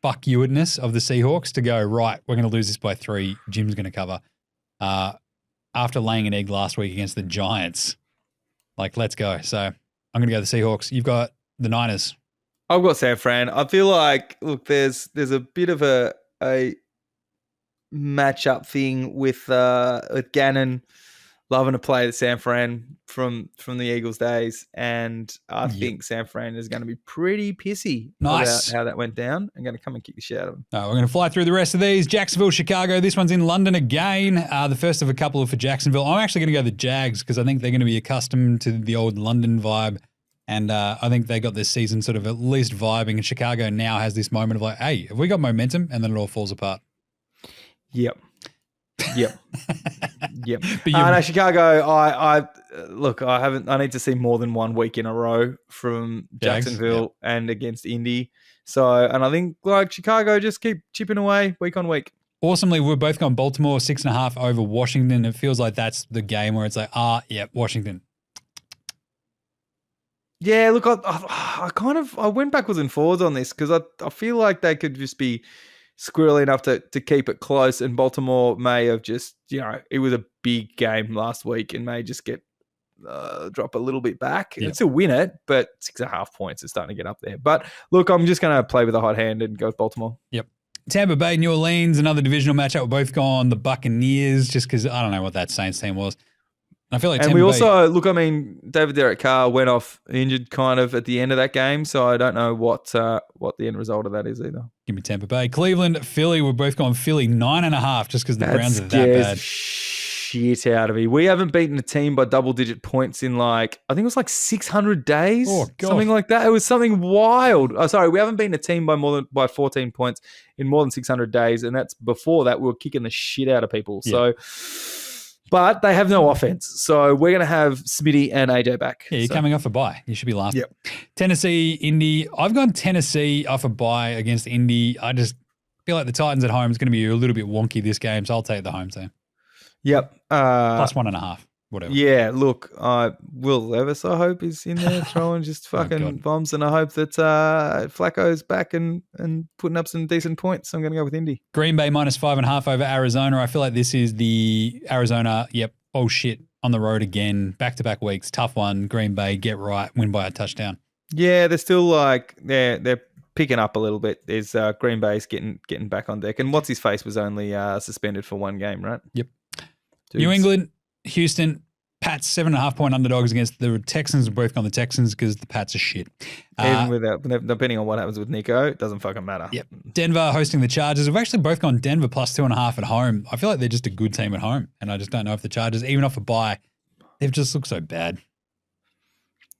fuck you-ness of the Seahawks to go, right, we're going to lose this by 3. Jim's going to cover. After laying an egg last week against the Giants. Like, let's go. So I'm going to go the Seahawks. You've got the Niners. I've got San Fran. I feel like, look, there's a bit of a matchup thing with Gannon loving to play the San Fran from the Eagles days, and I think San Fran is going to be pretty pissy about how that went down. I'm going to come and kick the shit out of them. We're going to fly through the rest of these. Jacksonville, Chicago. This one's in London again. The first of a couple for Jacksonville. I'm actually going to go the Jags because I think they're going to be accustomed to the old London vibe, and I think they got this season sort of at least vibing, and Chicago now has this moment of like, hey, have we got momentum? And then it all falls apart. Yep. No, Chicago. I look. I need to see more than 1 week in a row from Jags, Jacksonville and against Indy. So, and I think like Chicago just keep chipping away week on week. Awesomely, we've both gone Baltimore 6.5 over Washington. It feels like that's the game where it's like, Washington. Yeah, look, I went backwards and forwards on this because I feel like they could just be squirrely enough to keep it close, and Baltimore may have just, it was a big game last week and may just get drop a little bit back. Yep. And still win it, but 6.5 points is starting to get up there. But look, I'm just going to play with a hot hand and go with Baltimore. Yep. Tampa Bay, New Orleans, another divisional matchup. We're both gone the Buccaneers just because I don't know what that Saints team was. I feel like David Derek Carr went off injured kind of at the end of that game, so I don't know what the end result of that is either. Give me Tampa Bay. Cleveland, Philly. We're both going Philly 9.5 just because the Browns are that bad. Shit out of me. We haven't beaten a team by double-digit points in I think it was 600 days. Oh, God. Something like that. It was something wild. Oh, sorry, we haven't beaten a team by 14 points in more than 600 days, and that's before that we were kicking the shit out of people. Yeah. But they have no offense, so we're going to have Smitty and AJ back. Yeah, you're coming off a bye. You should be laughing. Yep. Tennessee, Indy. I've gone Tennessee off a bye against Indy. I just feel like the Titans at home is going to be a little bit wonky this game, so I'll take the home team. Yep. Plus 1.5, whatever. Yeah, look, Will Levis, I hope, is in there throwing just fucking bombs, and I hope that Flacco's back and putting up some decent points. I'm going to go with Indy. Green Bay minus 5.5 over Arizona. I feel like this is the Arizona, oh shit, on the road again, back-to-back weeks, tough one. Green Bay, get right, win by a touchdown. Yeah, they're still they're picking up a little bit. There's Green Bay's getting back on deck, and what's his face was only suspended for 1 game, right? Yep. Dudes. New England, Houston, Pats 7.5-point underdogs against the Texans. We're both on the Texans because the Pats are shit. Even depending on what happens with Nico, it doesn't fucking matter. Yep. Denver hosting the Chargers. We've actually both gone Denver plus 2.5 at home. I feel like they're just a good team at home, and I just don't know if the Chargers, even off a bye, they've just looked so bad.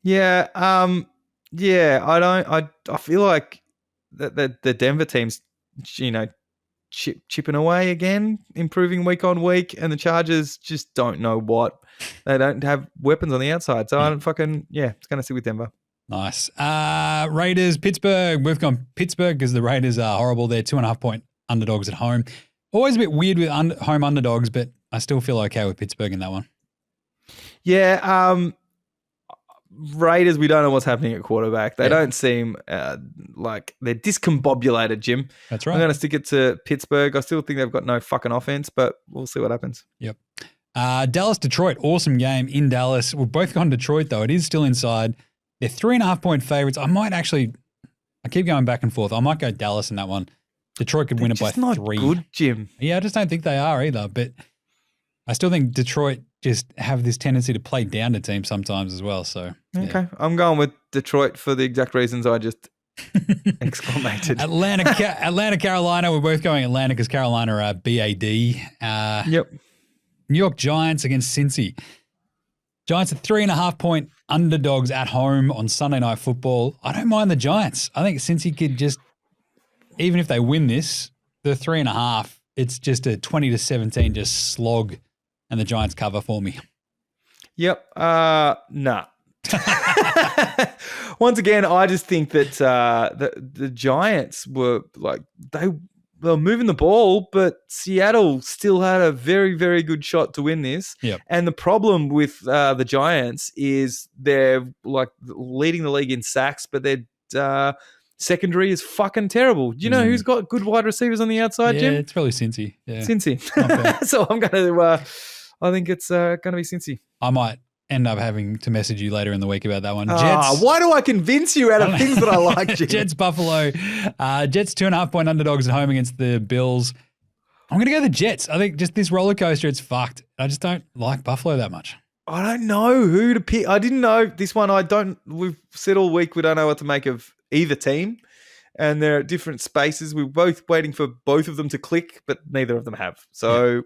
Yeah. I feel like the Denver team's, chipping away again, improving week on week, and the Chargers just don't know what. They don't have weapons on the outside, so I don't it's going to sit with Denver. Nice. Raiders, Pittsburgh. We've gone Pittsburgh because the Raiders are horrible. They're 2.5-point underdogs at home. Always a bit weird with home underdogs, but I still feel okay with Pittsburgh in that one. Yeah, Raiders, we don't know what's happening at quarterback. They don't seem like they're discombobulated, Jim. That's right. I'm going to stick it to Pittsburgh. I still think they've got no fucking offense, but we'll see what happens. Yep. Dallas, Detroit, awesome game in Dallas. We've both gone Detroit, though. It is still inside. They're 3.5-point favorites. I keep going back and forth. I might go Dallas in that one. Detroit could win it by 3. Not good, Jim. Yeah, I just don't think they are either, but I still think Detroit just have this tendency to play down to teams sometimes as well. So okay, I'm going with Detroit for the exact reasons I just exclamated. Atlanta, Carolina. We're both going Atlanta because Carolina are BAD. Yep. New York Giants against Cincy. Giants are 3.5-point underdogs at home on Sunday Night Football. I don't mind the Giants. I think Cincy could just, even if they win this, the 3.5, it's just a 20-17 just slog. And the Giants cover for me. Yep. Nah. Once again, I just think that the Giants were like they were moving the ball, but Seattle still had a very, very good shot to win this. Yep. And the problem with the Giants is they're like leading the league in sacks, but their secondary is fucking terrible. Do you know who's got good wide receivers on the outside, Jim? Yeah, it's probably Cincy. Yeah. Cincy. So I'm going to, I think it's going to be Cincy. I might end up having to message you later in the week about that one. Jets. Why do I convince you out of things that I like, Jim? Jets, Buffalo. Jets 2.5-point underdogs at home against the Bills. I'm going to go the Jets. I think just this roller coaster, it's fucked. I just don't like Buffalo that much. I don't know who to pick. I didn't know this one. We've said all week we don't know what to make of either team. And they're at different spaces. We're both waiting for both of them to click, but neither of them have. So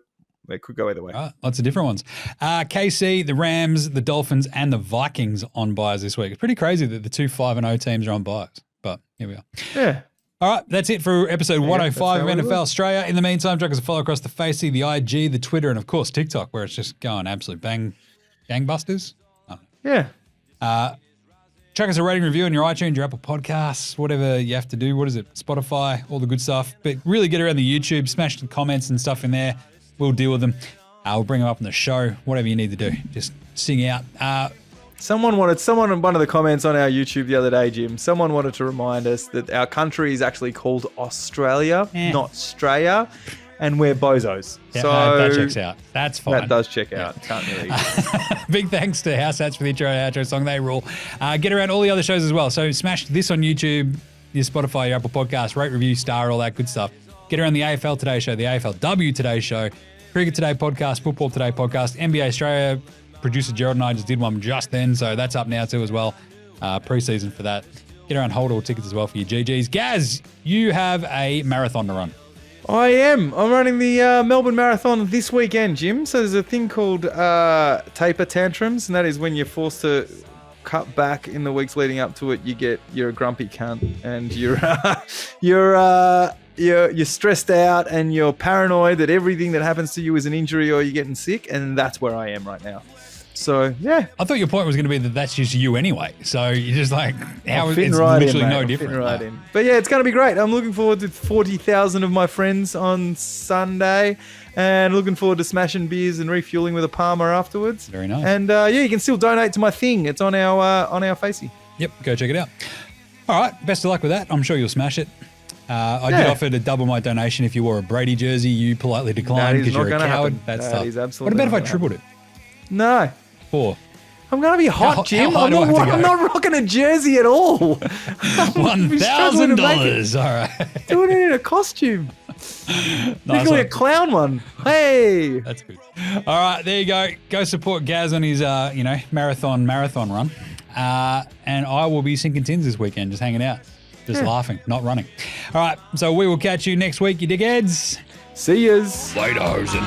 it could go either way. Lots of different ones. KC, the Rams, the Dolphins, and the Vikings on buys this week. It's pretty crazy that the 2 5-0 teams are on buys, but here we are. Yeah. All right, that's it for episode 105 of that's how NFL Straya. In the meantime, drag us a follow across the Facey, the IG, the Twitter, and of course TikTok, where it's just going absolute gangbusters. Yeah. Chuck us a rating review on your iTunes, your Apple Podcasts, whatever you have to do. What is it? Spotify, all the good stuff. But really get around the YouTube, smash the comments and stuff in there. We'll deal with them. We'll bring them up on the show, whatever you need to do. Just sing out. Someone in one of the comments on our YouTube the other day, Jim, someone wanted to remind us that our country is actually called Australia, not Straya, and we're bozos. Yeah, so that checks out. That's fine. That does check out. Can't really. Big thanks to House Hats for the intro and outro song. They rule. Get around all the other shows as well. So smash this on YouTube, your Spotify, your Apple Podcasts, rate, review, star, all that good stuff. Get around the AFL Today Show, the AFLW Today Show, Cricket Today Podcast, Football Today Podcast, NBA Australia. Producer Gerald and I just did one just then, so that's up now too as well. Pre-season for that. Get around, hold all tickets as well for your GGs. Gaz, you have a marathon to run. I am. I'm running the Melbourne Marathon this weekend, Jim. So there's a thing called taper tantrums, and that is when you're forced to cut back in the weeks leading up to it. You're a grumpy cunt, and you're stressed out, and you're paranoid that everything that happens to you is an injury or you're getting sick, and that's where I am right now. So, yeah. I thought your point was going to be that that's just you anyway. So you're just like, how it's right literally in, no different. Right in. But yeah, it's going to be great. I'm looking forward to 40,000 of my friends on Sunday and looking forward to smashing beers and refueling with a Palmer afterwards. Very nice. And you can still donate to my thing. It's on our Facey. Yep, go check it out. All right, best of luck with that. I'm sure you'll smash it. I did offer to double my donation if you wore a Brady jersey. You politely declined because you're a coward. That's tough. Is absolutely what about if I tripled it? No. 4. I'm going to be hot, Jim. I'm not rocking a jersey at all. $1,000. All right. Doing it in a costume. Nice a clown one. Hey. That's good. All right, there you go. Go support Gaz on his, marathon run. And I will be sinking tins this weekend, just hanging out, just laughing, not running. All right, so we will catch you next week, you dickheads. See yous. Later, hosen.